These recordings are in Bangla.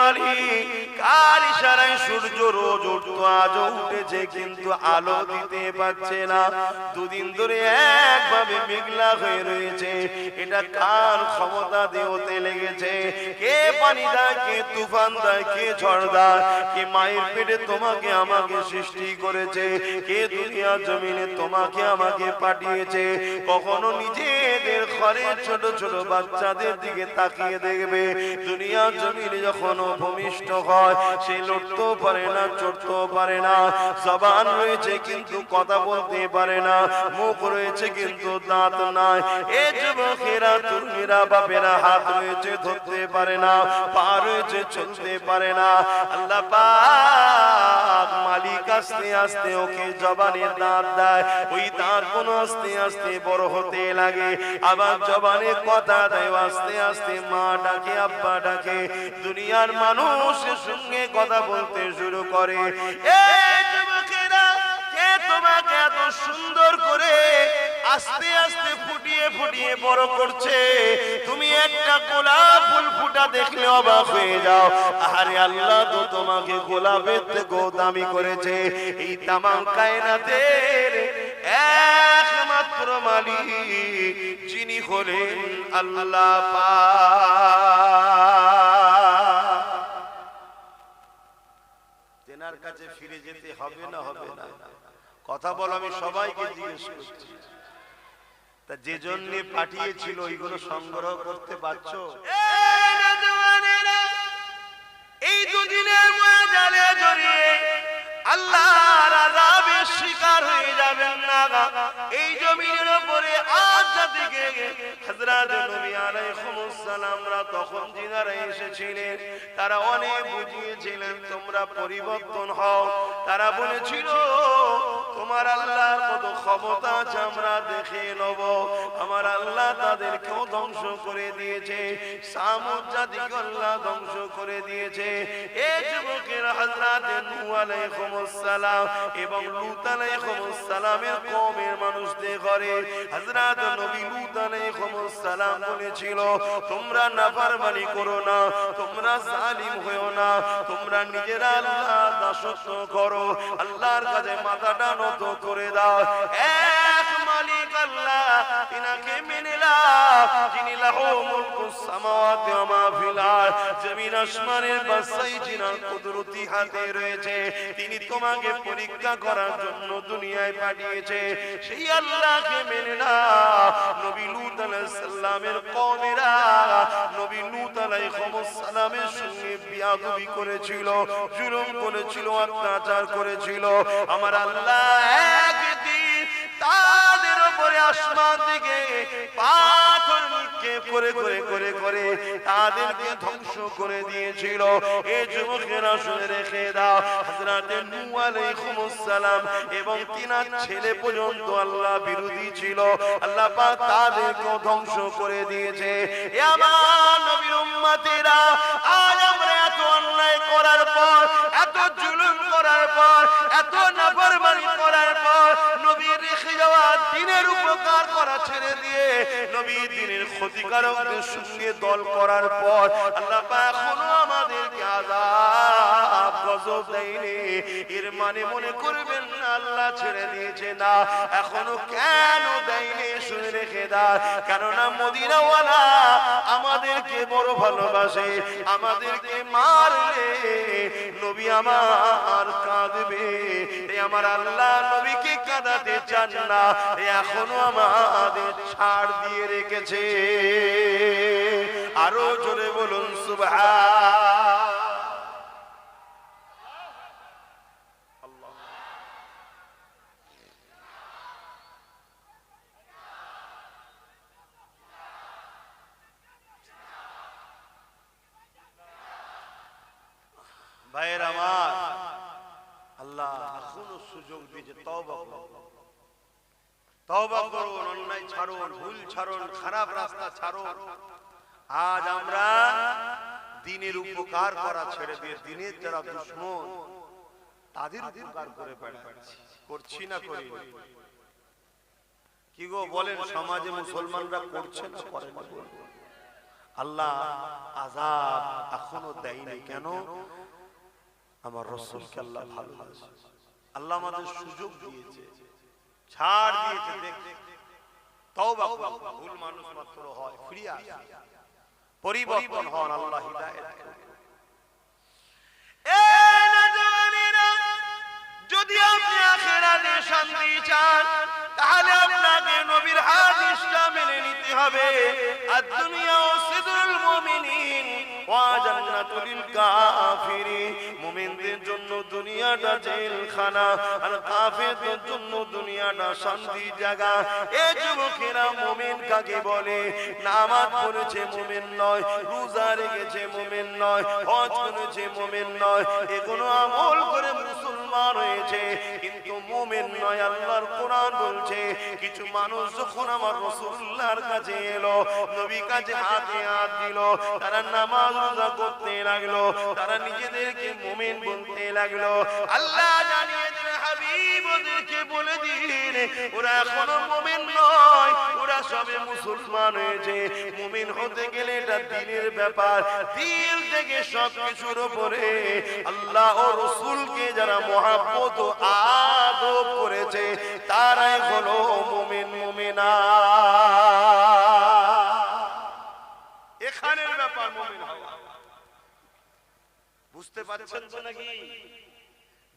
মালিক কার ইশারায় সূর্য রোজ উঠতো আজও উঠেছে কিন্তু আলো দিতে পারছে না দুদিন ধরে একভাবে মেঘলা হয়ে রয়েছে এটা কার ক্ষমতা দেওতে লেগেছে কে পানি দেয় কে তুফান দেয় কে ঝড় দেয় কে মায়ের পেটে তোমাকে আমাকে সৃষ্টি করেছে কে দুনিয়া জমিনে তোমাকে আমাকে পাঠিয়েছে কখনো নিজেদের ঘরের ছোট ছোট বাচ্চাদের দিকে তাকিয়ে দেখবে দুনিয়া জমিনে যখন ভূমিষ্ঠ হয় সে লড়তেও পারে না চড়তেও পারে না জবান রয়েছে কিন্তু কথা বলতে পারে না মুখ রয়েছে কিন্তু দাঁত নাই এ যুবকেরা তরুণীরা বাপেরা হাত রয়েছে ধরতে পারে না পা রয়েছে চলতে পারে না আল্লাহ পাক মালিক আস্তে আস্তে ওকে জবানে দাঁত দেয় ওই দাঁত কোন আস্তে আস্তে বড় হতে লাগে আবার জবানে কথা দেয় আস্তে আস্তে মা ডাকে আব্বা ডাকে দুনিয়ার মানুষের সঙ্গে কথা বলতে শুরু করে এই যুবকেরা কে তোমাকে এত সুন্দর করে আস্তে আস্তে ফুটিয়ে ফুটিয়ে বড় করছে তুমি একটা গোলাপ ফুল ফুটা দেখলে অবাক হয়ে যাও আরে আল্লাহ তো তোমাকে গোলাপের থেকেও দামি করেছে এই তামাম কায়নাতের একমাত্র মালিক যিনি হলেন আল্লাহ পাক তেনার কাছে ফিরে যেতে হবে না হবে না কথা বল আমি সবাইকে জিজ্ঞেস করছি তা যে জন্য পাঠিয়েছিল ওইগুলো সংগ্রহ করতে পারছো এই দুদিনের ময়দানে জড়িয়ে আল্লাহর আযাবের শিকার হয়ে যাবেন না এই জমিনের উপরে আজ জাতিকে হযরত নবী আলাইহিস সালামরা তখন যিনারা এসেছিলেন তারা অনেক বুঝিয়েছিলেন তোমরা পরিবর্তন হও তারা বলেছিল তোমার আল্লাহর কত ক্ষমতা আছে আমরা দেখে নেব আমার আল্লাহ তাদেরকেও ধ্বংস করে দিয়েছে সামুদ জাতিকে আল্লাহ ধ্বংস করে দিয়েছে এই যুবকেরা হযরত নূহ আলাইহিস সালাম এবং লূত আলাইহিস সালামের কওমের মানুষদের ঘরে হযরত নবী লূত আলাইহিস সালাম বলেছিল তোমরা নাফরমানি করো না তোমরা জালিম হয়ো না তোমরা নিজেরা আল্লাহর দাসত্ব করো আল্লাহর কাছে মাথাটা নত করে দাও এক মালিক আল্লাহ তিনাকে মেনে নাও যিনি লাহু মুলকুস সামাওয়াতি ওয়া মা ফিল আরদ জমিন আসমানের বাদশাহী যিনার কুদরতি হাতে রয়েছে তিনি তোমাকে পরীক্ষা করার জন্য দুনিয়ায় পাঠিয়েছে সেই আল্লাহকে মেনে নাও নবী লূত আলাইহিস সালামের কওমেরা নবী লূত আলাইহিস সালামের সঙ্গে বিয়াদবি করেছিল জুলুম করেছিল অত্যাচার করেছিল আমার আল্লাহ একদিন তাদের উপরে আসমান থেকে পাথর নিক্ষেপ করে করে করে করে তাদেরকে ধ্বংস করে দিয়েছিল এই যুবকেরা শুনে রেখে দাও হযরত নূহ আলাইহিস সালাম এবং তিনার ছেলে পর্যন্ত আল্লাহ বিরোধী ছিল আল্লাহ পাক তাদেরকে ধ্বংস করে দিয়েছে এ আমার নবীর উম্মতেরা আজ আমরা এত অন্যায় করার পর এত জুলুম করার পর এত নাফরমানি করার পর নবীর রেখে যাওয়া দ্বীনের উপকার করা ছেড়ে দিয়ে নবী দ্বীনের ক্ষতিকারকদের সঙ্গে দল করার পর আল্লাহ পাক এখনো আমাদেরকে আযাব গজব দেয়নি এর মানে মনে করবেন না আল্লাহ ছেড়ে দিয়েছে না এখনো কেন দেয়নি শুনে রেখে দাও কেননা মদিনাওয়ালা আমাদেরকে বড় ভালোবাসে আমাদেরকে মারলে নবী আমার কাঁদবে এ আমার আল্লাহ নবীকে কাঁদাতে চান না এখনো আমাদের ছাড় দিয়ে রেখেছে আরো জোরে বলুন সুবহান ভাইয়ের আমার আল্লাহ এখনো সুযোগ দিয়েছে তওবা করুন তওবা করুন অন্যায় ছাড়ুন ভুল ছাড়ুন খারাপ রাস্তা ছাড়ুন আজ আমরা দ্বীনের উপকার করা ছেড়ে দিয়ে দ্বীনের যারা দুশমন তাদের উপকার করে বেড়াচ্ছি করছি না করি কি গো বলেন সমাজে মুসলমানরা করছে না করে না আল্লাহ আযাব এখনো দেয়নি কেন? আমার রাসূলকে আল্লাহ ভালোবাসে, আল্লাহ আমাদের সুযোগ দিয়েছে, ছাড় দিয়েছে। দেখ তওবা করুন, ভুল মানুষ মাত্র হয়, ফিরে আসুন, পরিবর্তন হন, আল্লাহ হিদায়াত করুন। এই নওজওয়ানেরা, যদি আপনি আখিরাতে শান্তি চান তাহলে আপনাকে নবীর হাদিসটা মেনে নিতে হবে। আদ-দুনিয়া সিদরুল মুমিনিন ওয়া জান্নাতুল কাফিরিন। মুমিনদের জন্য দুনিয়াটা জেলখানা, আর কাফেরদের জন্য দুনিয়াটা শান্তির জায়গা। এই যুবকেরা, মুমিন কাকে বলে? নামাজ পড়েছে মুমিন নয়, রোজা রেখেছে মুমিন নয়, হজ করেছে মুমিন নয়, এগুলো আমল করে মুসলমান হয়েছে কিন্তু মুমিন নয়। আল্লাহর কোরআন বলছে, কিছু মানুষ যখন আমার রাসূলুল্লাহর কাছে এলো, নবী কাছে হাতে হাত দিল, তারা নামাজ রোজা করতে লাগলো, তারা নিজেদেরকে মুমিন বলতে লাগলো। আল্লাহ জানিয়ে দিলেন, হাবিব ওদেরকে বলে দিন, ওরা এখনো মুমিন নয়, ওরা সবে মুসলমান হয়েছে। মুমিন হতে গেলে এটা দিলের ব্যাপার, দিল থেকে সবকিছুর উপরে আল্লাহ ও রাসূলকে যারা মহব্বত ও আদব করেছে তারাই হলো মুমিন মুমিনা। এখানের ব্যাপার মুমিন হওয়া, বুঝতে পারছেন তো নাকি?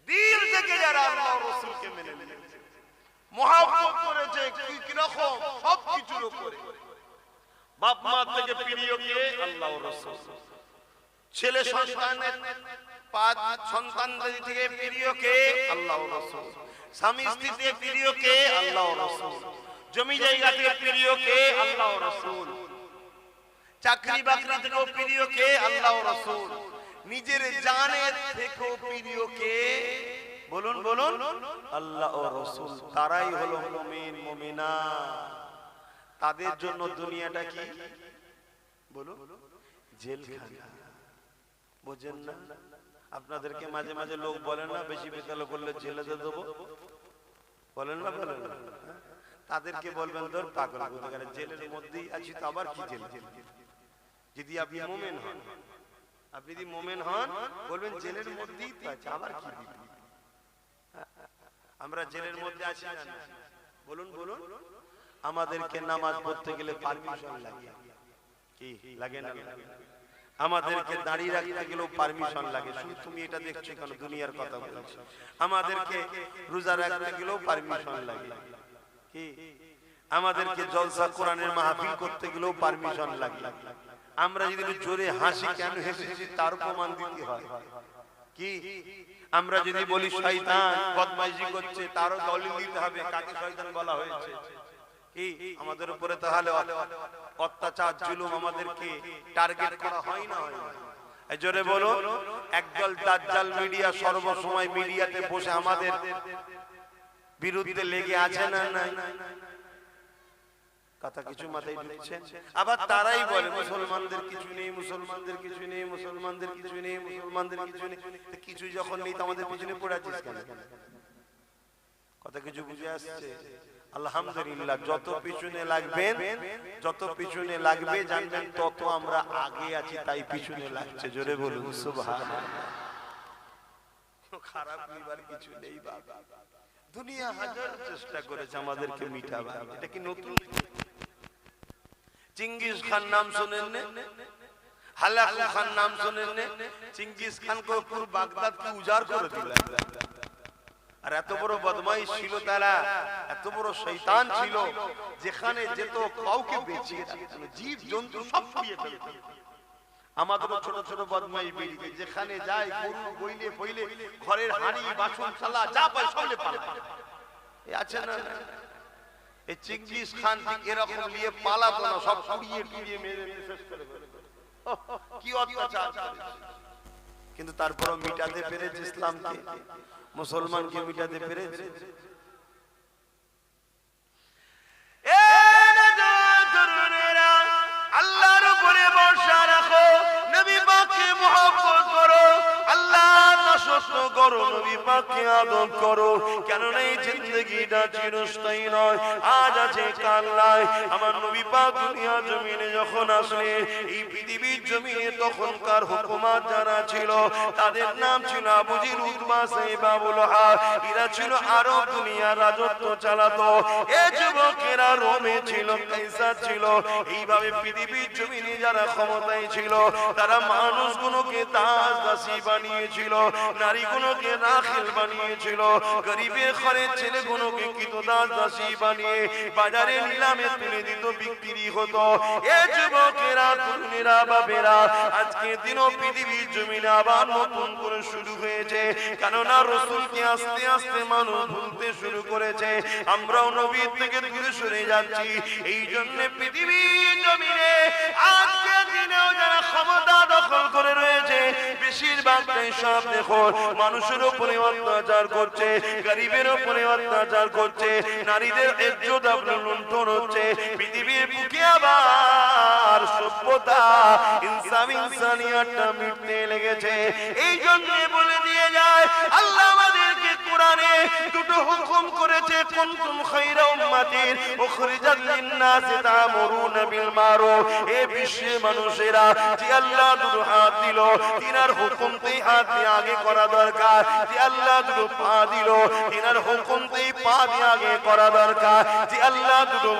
দিল থেকে যারা আল্লাহ ও রাসূলকে মেনে নিয়েছে, মহব্বত করেছে, কি রকম সবকিছুর উপরে। বাপ মা থেকে প্রিয় কে? আল্লাহ ও রাসূল। ছেলে সন্তানের সন্তানদের থেকে প্রিয় কে? আল্লাহ ও রাসূল। স্বামী স্ত্রী থেকে প্রিয় কে? আল্লাহ ও রাসূল। জমি জায়গা থেকে প্রিয় কে? আল্লাহ ও রাসূল। চাকরি বাকরি থেকে প্রিয় কে? আল্লাহ ও রাসূল। নিজের জানের থেকেও প্রিয় কে? বলুন বলুন, আল্লাহ ও রাসূল। তারাই হলো মুমিন মুমিনা। তাদের জন্য দুনিয়াটা কি? বলুন, জেলখানা। বুঝেন না? আপনাদেরকে মাঝে মাঝে লোক বলেন না, বেশি বেতাল করলে জেলে দেবো, বলেন না? বলেন না? তাদেরকে বলবেন, তোর পাগল কোথাকার, জেলের মধ্যেই আছি তো আবার কি জেল? যদি আপনি মুমিন হন, আপনি যদি মুমিন হন, বলবেন জেলের মধ্যেই তো আছে, আবার কি দিবি? আমরা জেলের মধ্যে আছি না? বলুন বলুন। আমাদেরকে নামাজ পড়তে গেলে পারমিশন লাগে, কি লাগে না? আমাদেরকে দাঁড়িয়ে রাখতে গেলেও পারমিশন লাগে। শুধু তুমি এটা দেখছো কেন? দুনিয়ার কথা বলছি। আমাদেরকে রোজা রাখতে গেলেও পারমিশন লাগে, কি? আমাদেরকে জলসা কোরআনের মাহফিল করতে গেলেও পারমিশন লাগে। আমরা যদি জোরে হাসি, কেন হেসেছি তার প্রমাণ দিতে হয়, কি? আমরা যদি বলি শয়তান বদমাইশি করছে, তারও দলিল দিতে হবে কাকে শয়তান বলা হয়েছে, কি? আমাদের উপরে তাহলে অত্যাচার জুলুম আমাদেরকে টার্গেট করা হয় না? এই জোরে বলো। একদল দাজ্জাল মিডিয়া সর্বসময় মিডিয়াতে বসে আমাদের বিরুদ্ধে লেগে আছে না? নাই কথা কিছু মাথায় ঢুকছে? আবার তারাই বলে মুসলমানদের কিছু নেই, মুসলমানদের কিছু নেই, মুসলমানদের কিছু নেই, মুসলমানদের কিছু নেই। কিছু যখন নেই তো আমাদের পিছনে পড়ে আছিস কেন? কথা কিছু বুঝে আসছে? আলহামদুলিল্লাহ, যত পিছনে লাগবেন, যত পিছনে লাগবে জানবেন তত আমরা আগে আছি, তাই পিছনে লাগছে। জোরে বলুন সুবহানাল্লাহ। খারাপ নিবার কিছু নেই বাবা। দুনিয়া হাজার চেষ্টা করেছে আমাদেরকে মিটাবার। এটা কি নতুন? চিঙ্গিস খান নাম শুনেন না? হালাকু খান নাম শুনেন না? চিঙ্গিস খান को পুরো বাগদাদ কে উজাড় করে দিল। আর এত বড় বদমাইশ ছিল তারা, এত বড় শয়তান ছিল, যেখানে যেত কাউকে বেঁচিয়ে রাখতো, জীব জন্তু সব পুড়িয়ে ফেলতো। আমাদের ছোট ছোট বদমাইশ বেরিয়ে যেখানে যায়, গরু বইলে ফইলে ঘরের হাঁড়ি বাসন থালা যা পায় সবলে পালায়। এই আছে না? এই চিঙ্গিস খান ঠিক এরকম নিয়ে পালাতো না, সব পুড়িয়ে টুড়িয়ে মেরে শেষ করে ফেলতো। কি অত্যাচার করেছে! কিন্তু তারপরও মিটাতে পেরেছে ইসলামকে, মুসলমানকে মিটাতে পেরেছে। আল্লাহর উপরে ভরসা রাখো, নবী পাককে মুহাব্বত করো, আল্লাহর নাশকর করো, নবী পাককে আদব করো, কেননা এই জিন্দেগিটা চিরস্থায়ী নয়, আজ আছে কাল নাই। আমার নবী পাক দুনিয়া জমিনে যখন আসলেন, এই পৃথিবীর জমিনে তখনকার হুকুমত যারা ছিল তাদের নাম ছিল আবু জিল, উতবা, সাইবা, আবু লাহাব। এরা ছিল আরব দুনিয়ার রাজত্ব চালাতো। এই যুবকেরা রোমে ছিল, কাইসার ছিল। এইভাবে পৃথিবীর জমিনে যারা ক্ষমতায় ছিল তারা মানুষগুলোকে দাস দাসী বানিয়েছিল, নারীগুলোকে রাখিল বানিয়েছিল, গরিবের ঘরের ছেলেগুলোকে কৃতদাস দাসী বানিয়ে বাজারে নিলামে তুলে দিত, বিক্রি হতো। এ যুবকেরা, তরুণেরা, বাবেরা, আজকে দিনও পৃথিবীর জমিনে আবার নতুন করে শুরু হয়েছে, কেননা রাসূলকে আস্তে আস্তে মানুষ ভুলতে শুরু করেছে। আমরাও নবীর থেকে দূরে সরে যাচ্ছি। এই জন্য পৃথিবীর জমিনে আজকে দিনেও যারা ক্ষমতা দখল করে রয়েছে বেশিরভাগটাই সব দেখো মানুষের উপরে অত্যাচার করছে, গরিবের উপরে অত্যাচার করছে, নারীদের ইজ্জত আপনার লুণ্ঠন হচ্ছে। পৃথিবীর বুকে আবার সভ্যতা, ইনসানিয়াতটা মিটতে লেগেছে। এই জন্য বলে দিয়ে যায় আল্লাহ আমাদেরকে কোরআনে দুটো হুকুম করেছে, কুনতুম খায়রা উম্মাতিন উখরিজাত লিন-নাসি তা'মুরুনা বিল মারুফ। এ বিশ্বের মানুষেরা, যে আল্লাহ দুটো হাত দিল, তিনার হুকুমতেই হাত দিয়ে আগে করা দরকার। যে আল্লাহ দুটো পা দিল, তিনার হুকুমতেই পা দিয়ে আগে করা দরকার। যে আল্লাহ দুটো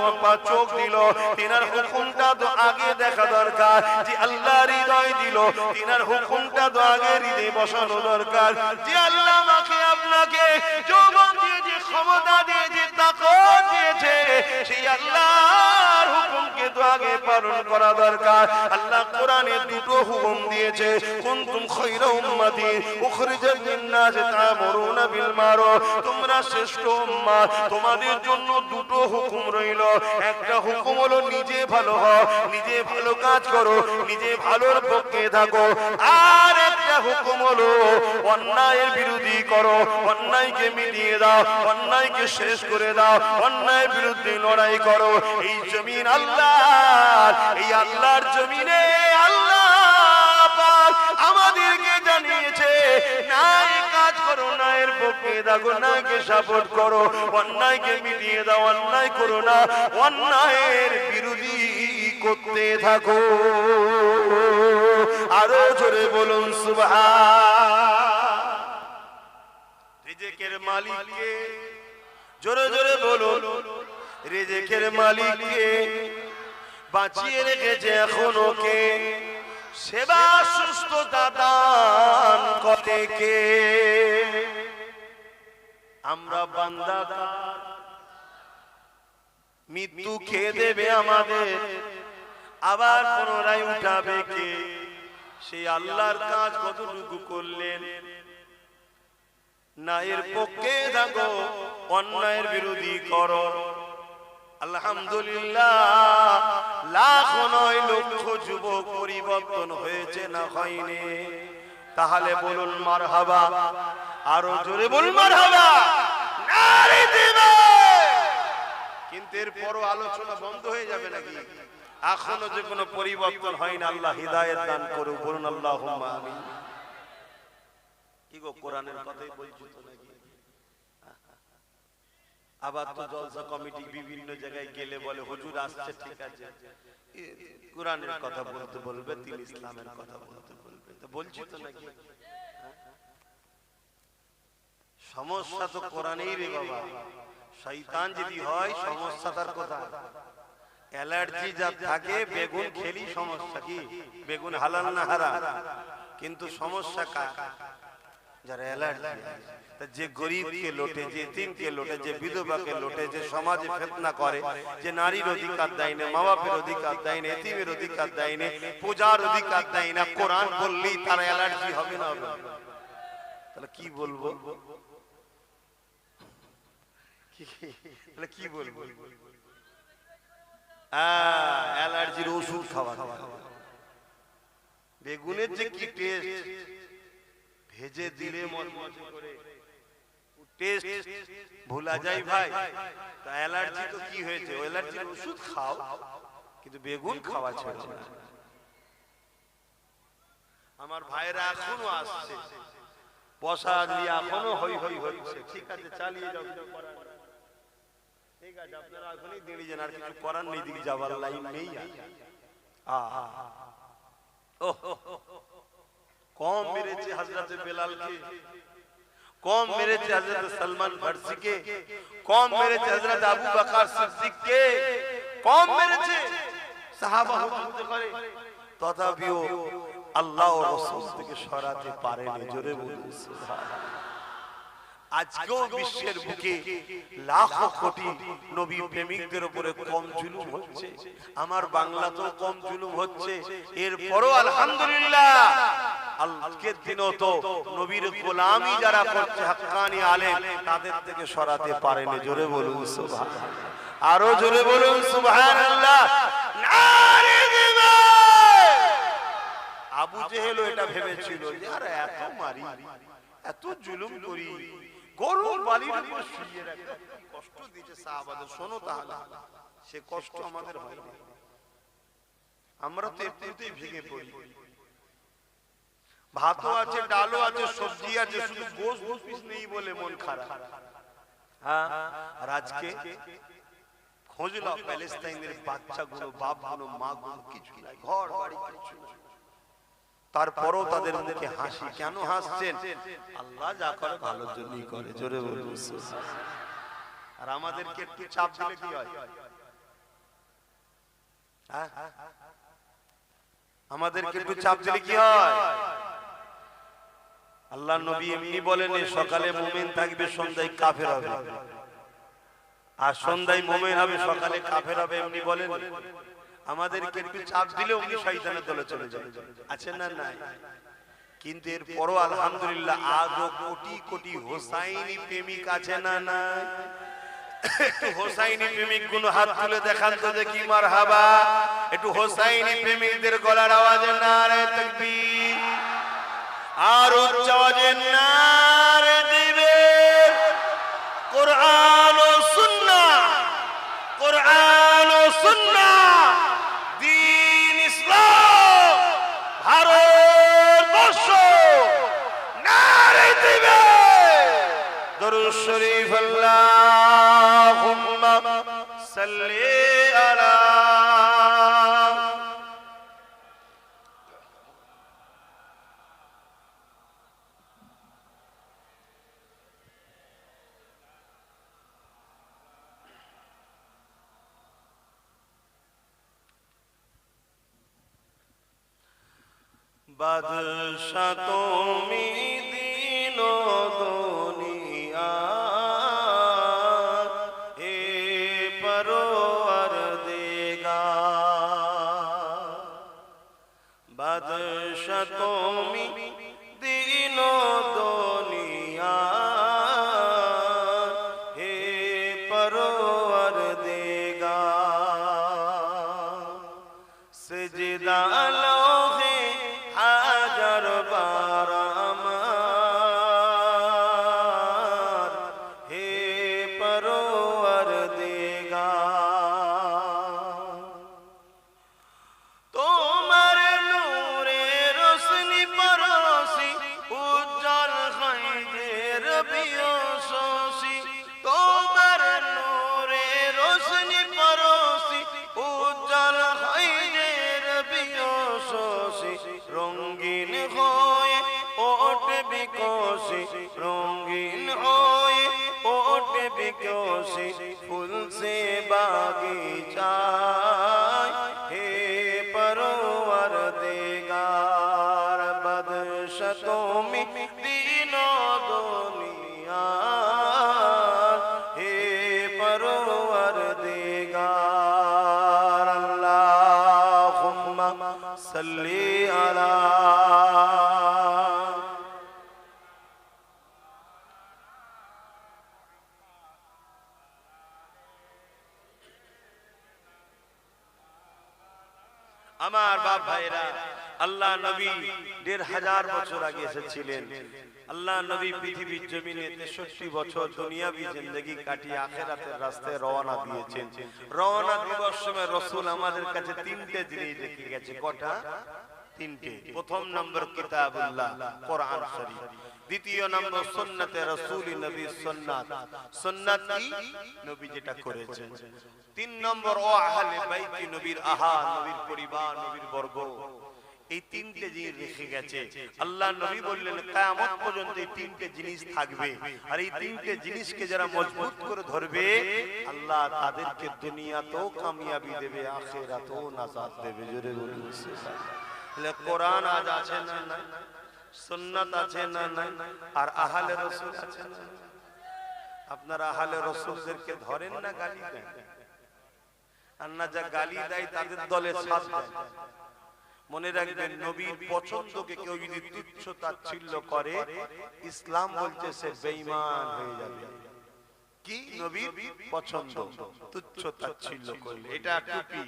চোখ দিল, তিনার হুকুমটা তো আগে দেখা দরকার। যে আল্লাহ হৃদয় দিল, তিনার হুকুমটা তো আগে হৃদয়ে বসানো দরকার। যে আল্লাহ আমাকে আপনাকে যৌবন দিয়েছে, ক্ষমতা দিয়েছে, তাকত দিয়েছে, সেই আল্লাহর হুকুমকে তো আগে পালন করা দরকার। আল্লাহ কোরআনে দুটো হুকুম দিয়েছে, কুনতুম খায়রা উম্মাতিন উখরিজাত লিন-নাসি তা'মুরুনা বিল মারুফ। তোমরা শ্রেষ্ঠ উম্মাত, তোমাদের জন্য দুটো হুকুম রইল। একটা হুকুম হলো নিজে ভালো হও, নিজে ভালো কাজ করো, নিজে ভালোর পক্ষে থাকো। আর একটা হুকুম হলো অন্যায়ের বিরোধী করো, অন্যায়কে মিটিয়ে দাও, অন্যায়কে শেষ করে দাও, অন্যায়ের বিরুদ্ধে লড়াই করো। এই জমিন আল্লাহর, এই আল্লাহর জমিনে আল্লাহ পাক আমাদেরকে জানিয়েছে, ন্যায় কাজ করো, ন্যায়ের পক্ষে থাকো, ন্যায়কে সাপোর্ট করো, অন্যায়কে মিটিয়ে দাও, অন্যায় করো না, অন্যায়ের বিরোধী করতে থাকো। আরো জোরে বলুন সুবহান। রিজিকের মালিককে, জোরে জোরে বলুন, রিজিকের মালিককে বাঁচিয়ে রেখেছে এখনো কে? সেবা সুস্থতা দান করে কে? আমরা বান্দা, মৃত্যু খেয়ে দেবে আমাদের, আবার পুনরায় উঠাবে কে? সেই আল্লাহর কাজ কতটুকু করলেন? ন্যায়ের পক্ষে থাকো, অন্যায়ের বিরোধী করো। আলহামদুলিল্লাহ, লাখ নয় লক্ষ যুবক পরিবর্তন হয়েছে না হয়নি? তাহলে বলুন মারহাবা, আরো জোরে বলুন মারহাবা, নারে দিবে। কিন্তু এরপরও আলোচনা বন্ধ হয়ে যাবে নাকি? এখনো যে কোনো পরিবর্তন হয় না, আল্লাহ হিদায়াত দান করুন, বলুন আল্লাহুম্মা আমিন। কি গো, কোরআনের কথাই বলছি তো নাকি? আবার তো জলসা কমিটি বিভিন্ন জায়গায় গেলে বলে হুজুর আসছে, ঠিক আছে, কোরআনের কথা বলতে বলবে, তিনি ইসলামের কথা বলতে বলবে, তো বলছি তো নাকি? সমস্যা তো কোরআনেই রে বাবা। শয়তান যদি হয়, সমস্যা তার কোথায়? অ্যালার্জি যা থাকে, বেগুন খেলি সমস্যা কি? বেগুন হালাল না হারাম? কিন্তু সমস্যা কার? যারা অ্যালার্জি। যে গরিবকে লোটে, যে এতিমকে লোটে, যে বিধবাকে লোটে, যে সমাজে ফিতনা করে, যে নারীর অধিকার দেয় না, মা বাপের অধিকার দেয় না, এতিমের অধিকার দেয় না, পূজার অধিকার দেয় না, কোরআন বললেই তার অ্যালার্জি হবে না? হবে। তাহলে কি বলবো? তাহলে কি বলবো? অ্যালার্জির ওষুধ খাওয়া। বেগুনের যে কি টেস্ট, ভেজে দিলে মজমজ করে টেস্ট ভুলা যায় ভাই। তা অ্যালার্জি তো কি হয়েছে? ওই অ্যালার্জির ওষুধ খাও, কিন্তু বেগুন খাওয়া ছেড়ে না। আমার ভাইরা এখনো আসছে, বসা দিয়ে এখনো হই হই হচ্ছে। ঠিক আছে, চালিয়ে যাও, ঠিক আছে, আপনারা এখনই দাঁড়িয়ে যান, আর কিছু করার নেই, দিকে যাবার লাইন নেই। কম মেরেছে হযরত বেলালকে, কম মেরেছে হযরত সালমান ফারসিকে, কম মেরেছে হযরত আবু বকর সিদ্দিককে, কম মেরেছে সাহাবা হুজুর করে, তথাপিও আল্লাহ ও রাসূল থেকে সরাতে পারেনি। জোরে বলুন সুবহানাল্লাহ। আজকেও বিশ্বের বুকে লাখো কোটি নবী প্রেমিকদের উপরে কম জুলুম হচ্ছে, আমার বাংলাতেও কম জুলুম হচ্ছে, এরপরও আলহামদুলিল্লাহ আজকের দিনও তো নবীর গোলামি যারা করছে হাক্কানি আলেম, তাদের থেকে সরাতে পারেনি। জোরে বলুন সুবহানাল্লাহ, আরো জোরে বলুন সুবহানাল্লাহ। নারে দিবাই। আবু জেহেলও এটা ভেবেছিল যে আরে এত মারি, এত জুলুম করি, গরু বালির উপর শুইয়ে রাখি, কষ্ট দিয়েছে সাহাবাদের। শোনো তাহলে, সে কষ্ট আমাদের হয় না, আমরা তো এমনিতেই ভেঙে পড়ি। ভাতও আছে, ডালও আছে, সবজি আছে, শুধু গোশত দু পিস নেই বলে মন খারাপ। হ্যাঁ, আর আজকে খোঁজ নাও প্যালেস্তাইনের বাচ্চাগুলো, বাপগুলো, মাগুলো, কিছু নাই, ঘর বাড়ি কিছু নাই, তারপরও তাদের মুখে হাসি। কেন হাসছেন? আল্লাহ যা করে ভালোর জন্যই করে। জোরে বলুন সুবহানাল্লাহ। আর আমাদেরকে একটু চাপ দিলে কি হয়? আমাদেরকে একটু চাপ দিলে কি হয়? আল্লাহ নবী এমনি বলেন, সকালে মুমিন থাকবে, সন্ধ্যায় কাফের হবে, আর সন্ধ্যায় মুমিন হবে, সকালে কাফের হবে, এমনি বলেন। আমাদেরকে একটু চাপ দিলে উনি শয়তানের দলে চলে যাবে, আছে না নাই? কিন্তু এরপরও আলহামদুলিল্লাহ আজও কোটি কোটি হোসাইনি প্রেমিক আছে না নাই? একটু হোসাইনি প্রেমিক গুণ হাত তুলে দেখান তো দেখি, মারহাবা। একটু হোসাইনি প্রেমিকদের গলার আওয়াজে নারে তাকবীর, আর উচ্চ আওয়াজে নারে দিবেন। কোরআন ও সুন্নাহ, কোরআন ও সুন্নাহ, দ্বীন ইসলাম, ভারতবর্ষ, নারে দিবেন। দরুদ শরীফ, আল্লাহুম্মা সাল্লি আলা। বাদশা তুমি দিন দুনিয়া, হে পরওয়ারদিগার। বাদশা তুমি দিন দুনিয়া, হে পরওয়ারদিগার। সিজদা লোহে হাজার বার আমার, হে পরওয়ারদিগার। তোমার নূরে রোশনি পরশি, উজ্জ্বল হয় যে রবিও শশী। তোমার নূরে রোশনি পরশি, উজ্জ্বল হয় যে রবিও শশী। রঙিন হয়ে ওঠে বিকশি, রঙিন হয়ে ওঠে বিকশি, ফুল সে বাগিচায়, হে পরওয়ারদিগার। বাদশা তুমি দিন দুনিয়া, হে পরওয়ারদিগার। আল্লাহুম্মা সাল্লি আলা। আমার বাপ ভাইরা, আল্লাহ নবী ১৫০০ বছর আগে এসেছিলেন। আল্লাহ নবী পৃথিবীর জমিনে ৬৩ বছর দুনিয়াবি জিন্দেগি কাটিয়ে আখিরাতের রাস্তায় রওনা দিয়েছেন। রওনা দিবার সময় রাসূল আমাদের কাছে তিনটে জিনিস রেখে গেছে। কটা? তিনটে। প্রথম নম্বর কিতাবুল্লাহ কোরআন শরীফ, দ্বিতীয় নম্বর সুন্নতে রাসূল নবী সুন্নাত, সুন্নাত কি নবী যেটা করেছেন। তিন নম্বর ও আহলে বাইত নবীর আহাল, নবীর পরিবার, নবীর বর্গ। এই তিনটে জিনিস রেখে গেছে আল্লাহ নবী বললেন কিয়ামত পর্যন্ত এই তিনটে জিনিস থাকবে। আর এই তিনটে জিনিসকে যারা মজবুত করে ধরবে আল্লাহ তাদেরকে দুনিয়াতেও কামিয়াবি দেবে, আখিরাতেও নাজাত দেবে। জোরে বলুন সুবহানাল্লাহ। কোরআন আজ আছে না নাই, সুন্নাত আছে না নাই, আর আহলে রাসূল আছে না। আপনারা আহলে রাসূলদেরকে ধরেন না গালি দেন, আর না যা গালি দেয় তাদের দলে সাথ দেয়। মনে রাখবেন নবীর পছন্দকে কেউ যদি তুচ্ছ তাচ্ছিল্য করে ইসলাম বলছে সে বেঈমান হয়ে যাবে। কি নবীর পছন্দ তুচ্ছ তাচ্ছিল্য করলে এটা টুপি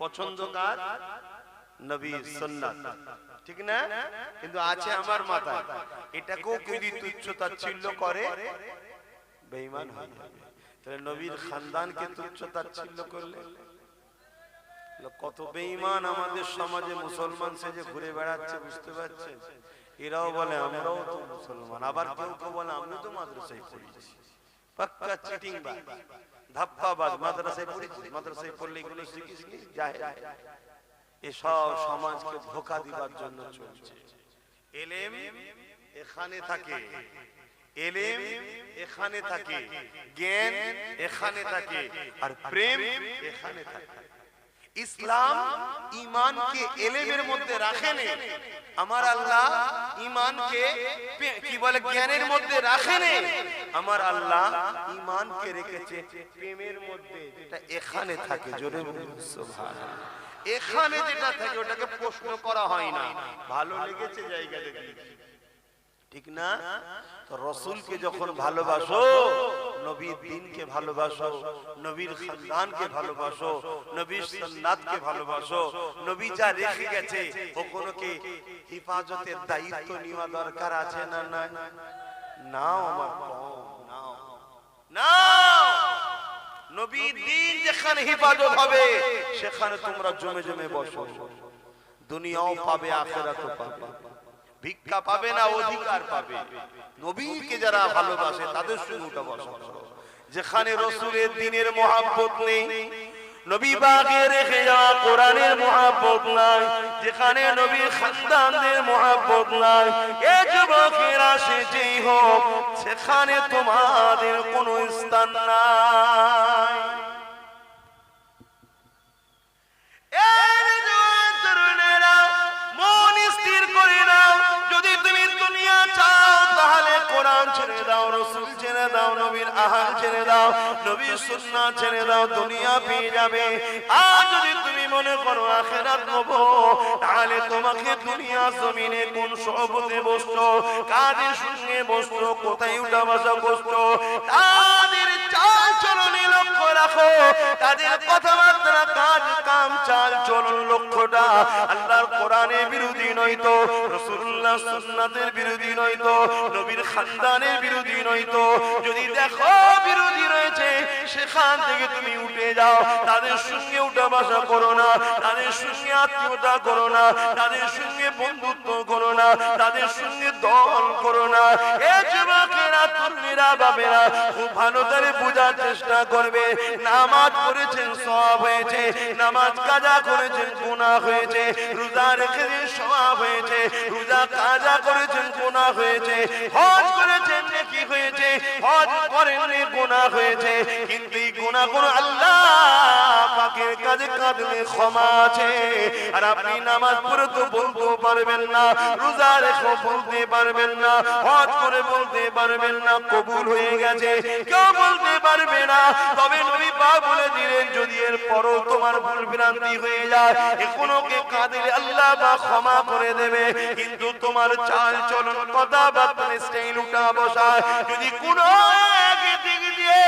পছন্দ কার? নবীর সুন্নাত, ঠিক না? কিন্তু আছে আমার মাথায় এটাকেও কেউ যদি তুচ্ছ তাচ্ছিল্য করে বেঈমান হয়ে যাবে। তাহলে নবীর খানদানকে তুচ্ছ তাচ্ছিল্য করলে কত বেঈমান আমাদের সমাজে মুসলমান সেজে ঘুরে বেড়াচ্ছে, বুঝতে পারছেন? এরাও বলে আমরাও তো মুসলমান, আবার কেউ কেউ বলে আমি তো মাদ্রাসায় পড়েছি। পাক্কা চিটিং বাজ, ধাপ্পাবাজ। মাদ্রাসায় পড়েছি, মাদ্রাসায় পড়লে এগুলো শিখিসনি যায়। এসব সমাজকে ধোঁকা দিবার জন্য চলছে। এলেম এখানে থাকে, এলেম এখানে থাকে, জ্ঞান এখানে থাকে, আর প্রেম এখানে থাকে। ইসলাম ঈমানকে এলেমের মধ্যে রাখেন, আমার আল্লাহ ঈমানকে কি বলে জ্ঞানের মধ্যে রাখেন। আমার আল্লাহ ঈমানকে রেখেছে প্রেমের মধ্যে, যেটা এখানে থাকে। জোরে বলুন সুবহানাল্লাহ। এখানে যেটা থাকে ওটাকে প্রশ্ন করা হয় না, ভালো লেগেছে জায়গা দেখে, ঠিক না? তো রাসূলকে যখন ভালোবাসো, নবীর দ্বীনকে ভালোবাসো, নবীর খানদানকে ভালোবাসো, নবীর সুন্নাতকে ভালোবাসো, নবী যা রেখে গেছে ওগুলোকে হিফাজতের দায়িত্ব নেওয়া দরকার আছে না নাই? নাও আমার নাও, নাও। নবীর দ্বীন যেখানে হিফাজত হবে সেখানে তোমরা জমে জমে বসো, দুনিয়াও পাবে আখিরাতও পাবে। ভিক্ষা পাবে না, অধিকার পাবে। নবীকে যারা ভালোবাসে তাদের সঙ্গে উঠা বসা করো। যেখানে রাসূলের দ্বীনের মহব্বত নেই, নবী পাকের রেখে যাওয়া কোরআনের মহব্বত নাই, যেখানে নবীর খানদানদের মহব্বত নাই, এ যুবকেরা সেজেই হোক সেখানে তোমাদের কোনো স্থান নাই। ছেড়ে দাও, রাসূল ছেড়ে দাও, নবীর আহাল ছেড়ে দাও, নবীর সুন্নাত ছেড়ে দাও, দুনিয়া পেয়ে যাবে। আর যদি তুমি মনে করো আখিরাত পাবো, তাহলে তোমাকে দুনিয়া জমিনে কোন সহবতে বসছো, কাদের সঙ্গে বসছো, কোথায় উঠা বসা করছো, তাদের চাল চলনে লক্ষ্য রাখো। তাদের কথাবার্তা, কাজ কাম, চাল চলন লক্ষ্যটা আল্লাহর কোরআনের বিরোধী নয়তো, রাসূলুল্লাহ সুন্নাতের বিরোধী নয়তো, নবীর খানদানের বিরোধী নয়তো। যদি দেখো বিরোধী রয়েছে সেখান থেকে তুমি উঠে যাও। তাদের সঙ্গে উঠা বসা করো না, তাদের সঙ্গে আত্মীয়তা করো না, তাদের সঙ্গে বন্ধুত্ব করো না, তাদের সঙ্গে দল করো না। এ যুবকেরা, তরুণীরা, বাবেরা খুব ভালো করে বোঝার চেষ্টা করবে। নামাজ পড়েছেন সওয়াব হয়েছে, নামাজ কাজা করেছেন গুনাহ হয়েছে, রোজা রেখেছেন সওয়াব হয়েছে, রোজা কাজা করেছেন গুনাহ হয়েছে, হজ করেছেন নেকি হয়েছে, হজ করেননি গুনাহ হয়েছে। কিন্তু এই গুনাহগুলো আল্লাহ পাকের কাছে কাঁদলে ক্ষমা আছে। আর আপনি নামাজ পড়ে তো বলতে পারবেন না, রোজা রেখে বলতে পারবেন না, হজ করে বলতে পারবেন না কবুল হয়ে গেছে, কেউ বলতে পারবে না। তবে নবী পাক বলে দিলেন যদি এর পরও তোমার ভুল ভ্রান্তি হয়ে যায়, এখনোকে কাঁদলে আল্লাহ বা ক্ষমা করে দেবে। কিন্তু তোমার চাল চলন, কথাবার্তা, স্টাইল, উঠা বসা যদি কোনো দিক দিয়ে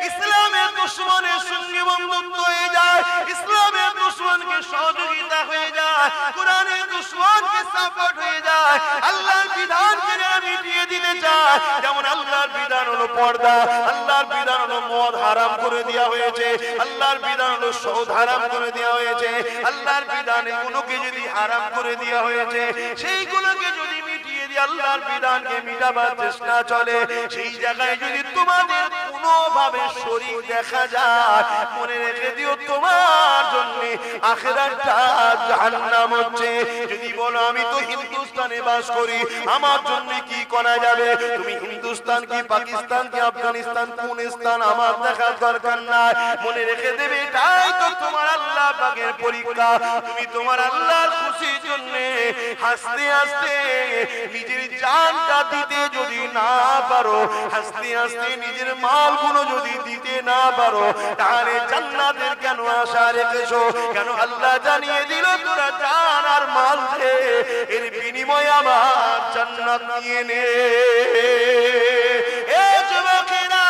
ইসলামের দুশমনের সঙ্গে বন্ধুত্ব হয়ে যায়, ইসলামের দুশমনকে সহযোগিতা হয়ে যায়, কোরআনের দুশমনকে সাপোর্ট হয়ে যায়, আল্লাহর বিধানকে যারা মিটিয়ে দিতে চায়, যেমন আল্লাহর বিধান হলো পর্দা, আল্লাহর বিধান হলো হলো মদ হারাম করে দেওয়া হয়েছে, আল্লাহর বিধান হলো সুদ হারাম করে দেওয়া হয়েছে, আল্লাহর বিধানে কোনোকে যদি হারাম করে দেওয়া হয়েছে সেইগুলোকে যদি মিটিয়ে দিয়ে আল্লাহর বিধানকে মিটাবার চেষ্টা চলে, সেই জায়গায় যদি তোমাদের কোনোভাবে শরীর দেখা যায়, মনে রেখে দিও তোমার জন্য আখিরাতটা জাহান্নাম হচ্ছে। যদি বলো আমি তো হিন্দুস্তানে বাস করি, আমার জন্য কি করা যাবে? তুমি হিন্দুস্তান কি পাকিস্তান কি আফগানিস্তান কোন স্থান আমার দেখার দরকার নাই, মনে রেখে দেবে এটাই তো তোমার আল্লাহ পাকের পরীক্ষা। তুমি তোমার আল্লাহর খুশির জন্য হাসতে হাসতে নিজের জানটা দিতে যদি না পারো, হাসতে হাসতে নিজের মালগুলো যদি দিতে না পারো, তাহলে জান্নাতের কেন আশা রেখেছো? কেন আল্লাহ জানিয়ে দিল তোরা জান আর মাল দে, এর বিনিময়ে আমার জান্নাত নিয়ে নে। এ যুবকেরা,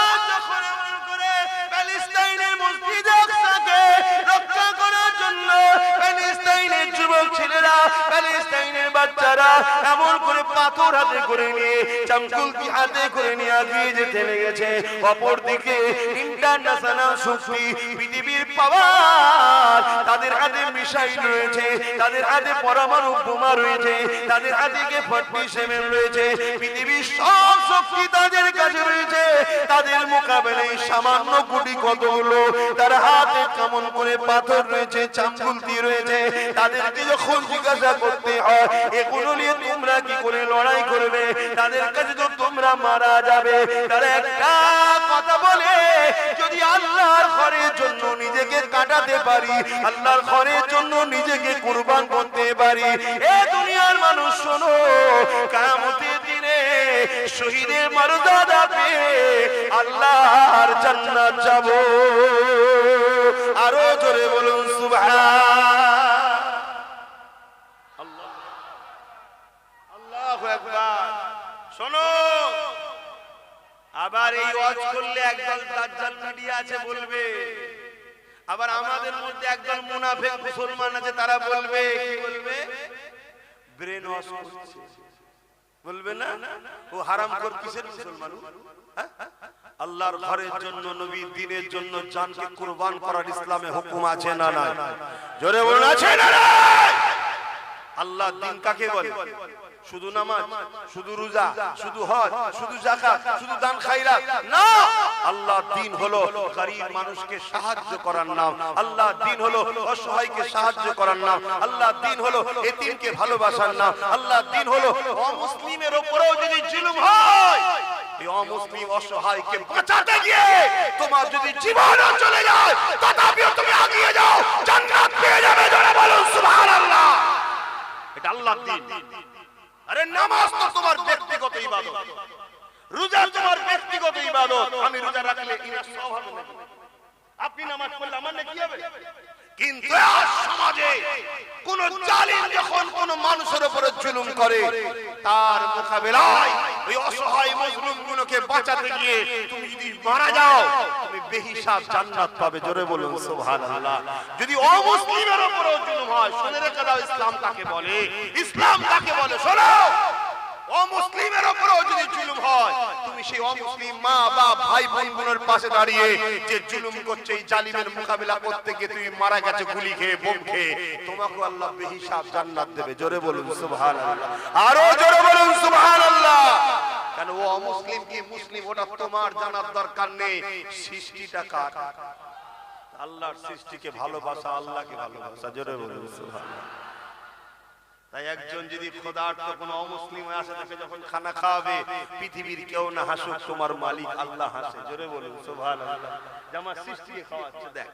আজ যখন এমন করে প্যালেস্টাইনের মসজিদ আকসাকে রক্ষা করার জন্য প্যালেস্টাইনের যুবক ছেলেরা, প্যালেস্টাইনের বাচ্চারা এমন করে পাথর হাতে করে নিয়ে, চামকুলকি হাতে করে নিয়ে এগিয়ে যেতে লেগেছে, অপরদিকে ইন্টারন্যাশনাল শক্তি পৃথিবীর পাওয়ার তাদের হাতে মিসাইল রয়েছে, তাদের হাতে পরমাণু বোমা রয়েছে, তাদের হাতে K-47 রয়েছে, পৃথিবীর সব শক্তি তাদের কাছে রয়েছে। তাদের মোকাবেলায় সামান্য গুটি কতগুলো তার হাতে কেমন করে পাথর রয়েছে, চামকুলকি রয়েছে, তাদেরকে যখন জিজ্ঞাসা করতে হয় এগুলো নিয়ে তোমরা কি করে লড়াই করবে, তাদের কাছে তো তোমরা মারা যাবে, তারা একটা কথা বলে, যদি আল্লাহর ঘরের জন্য নিজেকে কাটাতে পারি, আল্লাহর ঘরের জন্য নিজেকে কুরবান করতে পারি, এ দুনিয়ার মানুষ শোনো, কিয়ামতের দিনে শহীদের মর্যাদা পেয়ে আল্লাহর জান্নাত যাব। আরো জোরে বলুন সুবহানাল্লাহ, আল্লাহু আকবার। শোনো, আবার এই ওয়াজ করলে একদল দাজ্জাল মিডিয়া আছে বলবে, আবার আমাদের মধ্যে একদল মুনাফিক মুসলমান আছে, তারা বলবে, কি বলবে? ব্রেন ওয়াশ করছে, বলবে না ও হারামখোর কিসের মুসলমান? আল্লাহর ঘরের জন্য, নবীর দ্বীনের জন্য জানকে কুরবান করার ইসলামে হুকুম আছে না নাই? জোরে বলুন, আছে না নাই? আল্লাহর দ্বীন কাকে বলে? শুধু নামাজ, শুধু রোজা, শুধু হজ, শুধু যাকাত, শুধু দান খায়রাত না। আল্লাহর দ্বীন হলো গরীব মানুষকে সাহায্য করার নাম, আল্লাহর দ্বীন হলো অসহায়কে সাহায্য করার নাম, আল্লাহর দ্বীন হলো এতিমকে ভালোবাসার নাম, আল্লাহর দ্বীন হলো অমুসলিমের উপরেও যদি জুলুম হয়, এই অমুসলিম অসহায়কে বাঁচাতে গিয়ে তোমার যদি জীবনও চলে যায়, তথাপিও তুমি এগিয়ে যাও, জান্নাত পেয়ে যাবে। জোরে বলুন সুবহানাল্লাহ। এটা আল্লাহর দ্বীন। আরে নামাজ তো তোমার ব্যক্তিগত ইবাদত, রোজা তোমার ব্যক্তিগত ইবাদত। আমি রোজা রাখলে ইনার সওয়াব হবে না, আপনি নামাজ পড়লে আমার নেকি হবে। কিন্তু আজ সমাজে কোন জালিম যখন কোন মানুষের উপরে জুলুম করে, তার মোকাবেলায় ওই অসহায় মজলুমগুলোকে বাঁচাতে গিয়ে তুমি যদি মারা যাও, তুমি বেহিসাব জান্নাত পাবে। জোরে বলুন সুবহানাল্লাহ। যদি অমুসলিমের উপরে জুলুম হয়, শুনে রেখে দাও ইসলাম কাকে বলে, ইসলাম কাকে বলে। শোনো, অমুসলিমের উপরেও যদি জুলুম হয়, তুমি সেই অমুসলিম মা বাপ ভাই বোনগুলোর পাশে দাঁড়িয়ে যে জুলুম করছে, এই জালিমের মোকাবিলা করতে গিয়ে তুমি মারা গেছে গুলি খেয়ে, বোম খেয়ে, তোমাকে আল্লাহ বেহিসাব জান্নাত দেবে। জোরে বলুন সুবহানাল্লাহ। আরো জোরে বলুন সুবহানাল্লাহ। কেন ও অমুসলিম কি মুসলিম ওটা তোমার জানার দরকার নেই। সৃষ্টিটা কার? আল্লাহর সৃষ্টিকে ভালোবাসা, আল্লাহকে ভালোবাসা। জোরে বলুন সুবহানাল্লাহ। তাই একজন যদি খোদার্থ কোন অমুসলিম আসে, তাকে যখন খানা খাওয়াবে, পৃথিবীর কেউ না হাসুক, তোমার মালিক আল্লাহ হাসে। জোরে বলুন সুবহানাল্লাহ। জামা সৃষ্টিকে খাওয়াচ্ছে। দেখ,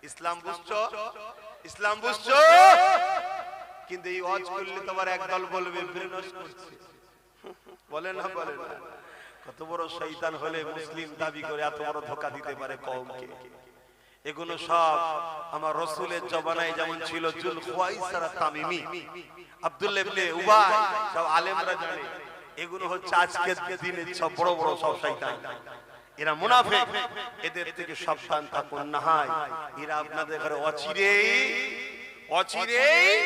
ইসলাম বুঝছো? ইসলাম বুঝছো? কিন্তু এই ওয়াজ করলে তোমার একদল বলবে ব্রেন ওয়াশ করছে। বলে না, বলে না। কত বড় শয়তান হলে মুসলিম দাবি করে এত বড় ধোঁকা দিতে পারে কওমকে। এগুলো সব আমার রাসূলের জমানায় যেমন ছিল, জুল খুয়াইসারা তামিমি, আব্দুল্লাহ ইবনে উবাই, সব আলেমরা জানে। এগুলো হচ্ছে আজকের দিনের সব বড় বড় সব শয়তান। এরা মুনাফিক, এদের থেকে সাবধান থাকুন, না হয় এরা আপনাদের ঘরে অচিরেই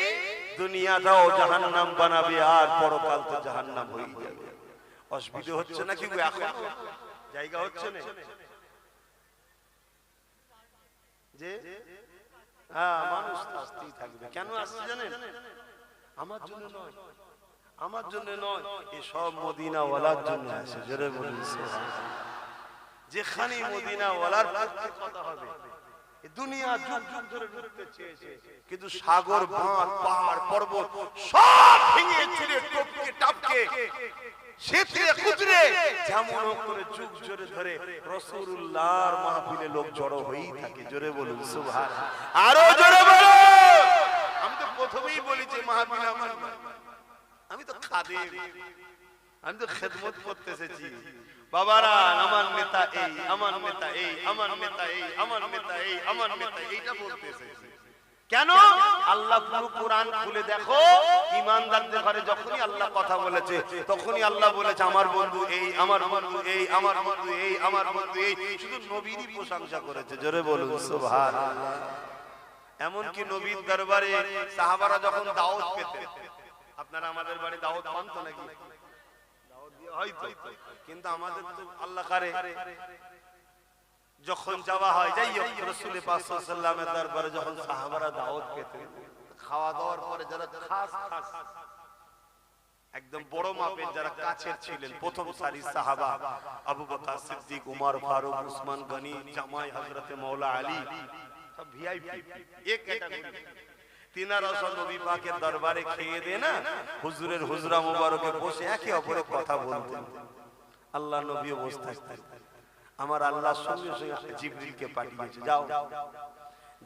দুনিয়াটাও জাহান্নাম বানাবে, আর পরকাল তো জাহান্নাম হয়ে যাবে। অসুবিধা হচ্ছে না কি? এখন জায়গা হচ্ছে না। যে হ্যাঁ মানুষ আসতেই থাকবে। কেন আসছে জানেন? আমার জন্য নয়, আমার জন্য নয়, এই সব মদিনা ওয়ালার জন্য আসে। জোরে বলুন সুবহানাল্লাহ। যেখানে মদিনা ওয়ালার পক্ষে কথা হবে, এই দুনিয়া যুগ যুগ ধরে লুটতে চেয়েছে, কিন্তু সাগর বাঁধ পাহাড় পর্বত সব ভেঙে ছিঁড়ে টপকে টাপকে সেতরে কুতরে যেমন করে যুগ জোরে ধরে রাসূলুল্লাহর মাহফিলে লোক জড়ো হয়েই থাকে। জোরে বলুন সুবহানাল্লাহ। আরো জোরে বলুন। আমি তো প্রথমেই বলেছি মাহফিল আমার, আমি তো খাদেম, আমি তো খেদমত করতে এসেছি। বাবারা আমার নেতা এই, আমার নেতা এই, আমার নেতা এই, আমার নেতা এই, আমার নেতা এইটা বলতে এসেছি। কেন? আল্লাহ পুরো কোরআন খুলে দেখো, ঈমানদারদের ঘরে যখনই আল্লাহ কথা বলেছে তখনই আল্লাহ বলেছে আমার বন্ধু এই, আমার বন্ধু এই, আমার বন্ধু এই, আমার বন্ধু এই। শুধু নবীরই প্রশংসা করেছে। জোরে বলুন সুবহানাল্লাহ। এমন কি নবীর দরবারে সাহাবারা যখন দাওয়াত পেতেন, আপনারা আমাদের বাড়ি দাওয়াত পান তো নাকি? দাওয়াত দিয়ে হয়তো, কিন্তু আমাদের তো আল্লাহ করে যখন যাওয়া হয়, যাই হোক রাসূল পাক সাল্লাল্লাহু আলাইহি ওয়াসাল্লামের দরবারে যখন সাহাবারা দাওয়াত পেতেন, খাওয়া দাওয়ার পরে যারা খাস খাস একদম বড় মাপের যারা কাছের ছিলেন, প্রথম সারির সাহাবা আবু বকর সিদ্দিক, উমর ফারুক, উসমান গনি, জামাই হযরতে মাওলা আলী, সব ভিআইপি এক ক্যাটাগরি। তিনারা সব নবী পাকের দরবারে খেয়ে দেয় না, হুজুরের হুজরা মোবারকে বসে একে অপরের কথা বলতেন। আল্লাহ নবীও বসে থাকতেন। আমার আল্লাহর সঙ্গে সঙ্গে জিবরিলকে পাঠিয়েছে, যাও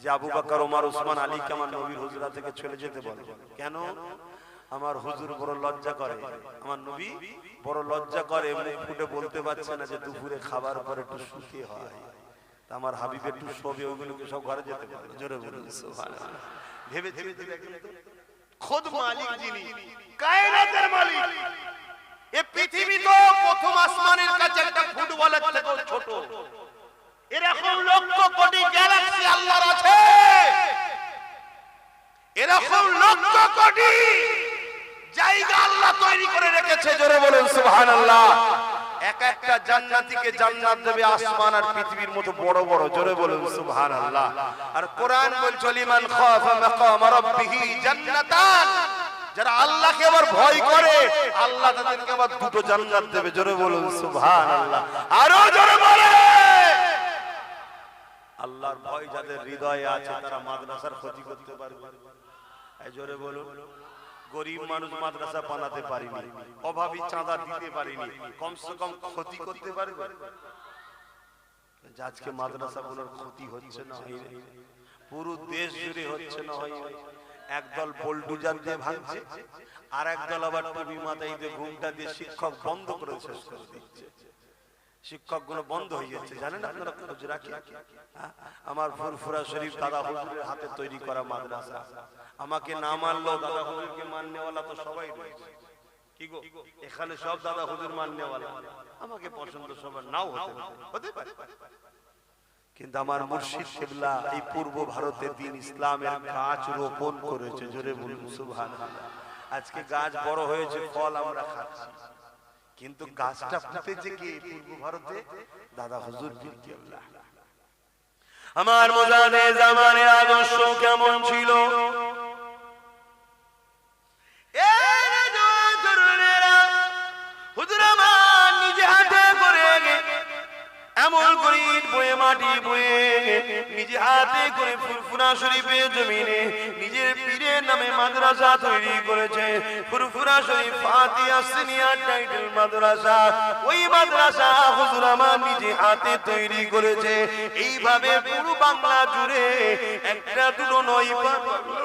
যে আবু বকর, ওমর, উসমান, আলীকে আমার নবীর হুজরা থেকে চলে যেতে বলো। কেন? আমার হুজুর বড় লজ্জা করে, আমার নবী বড় লজ্জা করে, মুখ ফুটে বলতে পারছে না যে দুপুরে খাবার পরে একটু শুতে হয়, তা আমার হাবিব একটু শোবে, ওগুলোকে সব ঘরে যেতে পারে। জোরে বলুন সুবহানাল্লাহ। ভেবে ভেবে দেখুন তো, খোদ মালিক যিনি, কায়নাতের মালিক, এই পৃথিবী তো প্রথম আসমানের কাছে একটা ফুটবলের থেকেও ছোট। এরকম লক্ষ কোটি গ্যালাক্সি আল্লাহর আছে, এরকম লক্ষ কোটি জায়গা আল্লাহ তৈরি করে রেখেছে। জোরে বলুন সুবহানাল্লাহ। এক একটা জান্নাতীকে জান্নাত দেবে আসমান আর পৃথিবীর মতো বড় বড়। জোরে বলুন সুবহানাল্লাহ। আর কোরআন বলছে লিমান খাফা মাকাম রাব্বিহি জান্নাতান, যারা আল্লাহকে আবার ভয় করে আল্লাহ তাদেরকে আবার দুটো জান্নাত দেবে। জোরে বলুন সুবহানাল্লাহ। আরো জোরে বলে। আল্লাহর ভয় যাদের হৃদয়ে আছে তারা মাদ্রাসার ক্ষতি করতে পারবে। এই জোরে বলুন। গরিব মানুষ মাদ্রাসা বানাতে পারেনি, অভাবী চাঁদা দিতে পারেনি, কমসে কম ক্ষতি করতে পারবে। আজকে মাদ্রাসাগুলোর ক্ষতি হচ্ছে না হয়, পুরো দেশ জুড়ে হচ্ছে না হয়। একদল বোলডুজার দিয়ে ভাঙছে, আর একদল আবার টুপি মাথায় দিয়ে ঘুমটা দিয়ে শিক্ষক বন্ধ করে শেষ করে দিচ্ছে। শিক্ষক গুলো বন্ধ হয়ে যাচ্ছে, জানেন আপনারা? খোঁজ রাখি আমার ফুরফুরা শরীফ দাদা হুজুরের হাতে তৈরি করা মাদ্রাসা। আমাকে না মানলেও দাদা হুজুরকে মাননেওয়ালা তো সবাই রয়েছে। কি গো, এখানে সব দাদা হুজুর মাননেওয়ালা, আমাকে পছন্দ সবার নাও হতে পারে, কিন্তু আমার মুর্শিদ কিবলা এই পূর্ব ভারতে দ্বীন ইসলামের গাছ রোপণ করেছে। জোরে বলুন সুবহানাল্লাহ। আজকে গাছ বড় হয়েছে, ফল আমরা খাচ্ছি, কিন্তু গাছটা ফুটেছে কি পূর্ব ভারতে? দাদা হুজুর কিবলা। আমার মুজাদে জামানের আদর্শ কেমন ছিল? হুজুর আমার নিজে হাতে করে এমন করে বয়ে মাটি বয়ে নিজে হাতে করে ফুরফুরা শরীফের জমিনে নিজের পীরের নামে মাদ্রাসা তৈরি করেছে। ফুরফুরা শরীফ ফাতিহা সিনিয়র টাইটেল মাদ্রাসা, ওই মাদ্রাসা হুজুর আমার নিজে হাতে তৈরি করেছে। এইভাবে পুরো বাংলা জুড়ে একটা দুটো নয়,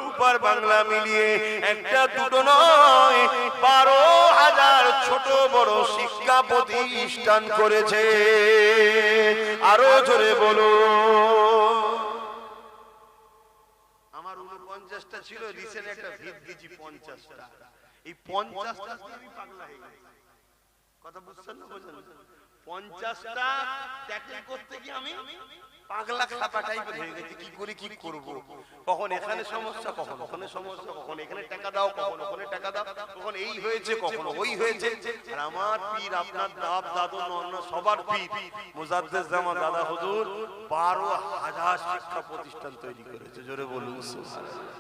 উপর বাংলা মিলিয়ে একটা দুটো নয় 12,000 ছোট বড় শিক্ষা প্রতিষ্ঠান করেছে। আরো জোরে বলো। আমার 49টা ছিল, রিসেন্ট একটা ভিত গেছি 50টা। এই 50টা আমি পাগলা হয়ে গেছি। কথা বুঝছেন না? বুঝছেন? 50টা ট্যাকেল করতে গিয়ে আমি পাগলা খাপা টাইপের হয়ে গেছি, কি করি কি করব, কখন এখানে সমস্যা, কখন ওখানে সমস্যা, কখন এখানে টাকা দাও, কখন ওখানে টাকা দাও, কখন এই হয়েছে, কখন ওই হয়েছে। আর আমার পীর, আপনার বাপ দাদু নন্না সবার পীর মুজাদ্দেদ জামান দাদা হুজুর 12,000 শিক্ষা প্রতিষ্ঠান তৈরি করেছে, জোরে বলুন সুবহানাল্লাহ।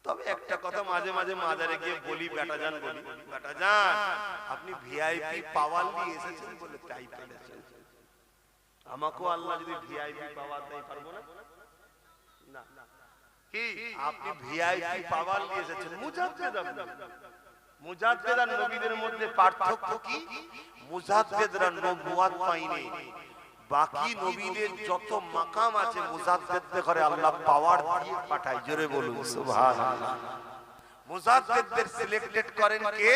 তবে একটা কথা মাঝে মাঝে মাজারে গিয়ে বলি, বেটা যান বলি, বেটা যান আপনি ভিআইপি পাওয়ার নিয়ে এসেছেন বলে তাই পেয়েছেন, আমাকেও আল্লাহ যদি ভিআইপি পাওয়ার দেয় পারবো না? না কি আপনি ভিআইপি পাওয়ার নিয়ে এসেছেন, মুজাদ্দেদ আপনি। মুজাদ্দেদ আর নবীদের মধ্যে পার্থক্য কি? মুজাদ্দেদরা নবুয়াত পায়নি, বাকি নবীদের যত মাকাম আছে মুজাদ্দেদদের করে আল্লাহ পাওয়ার দিয়ে পাঠায়, জোরে বলুন সুবহানাল্লাহ। মুজাদ্দেদদের সিলেক্টেড করেন কে?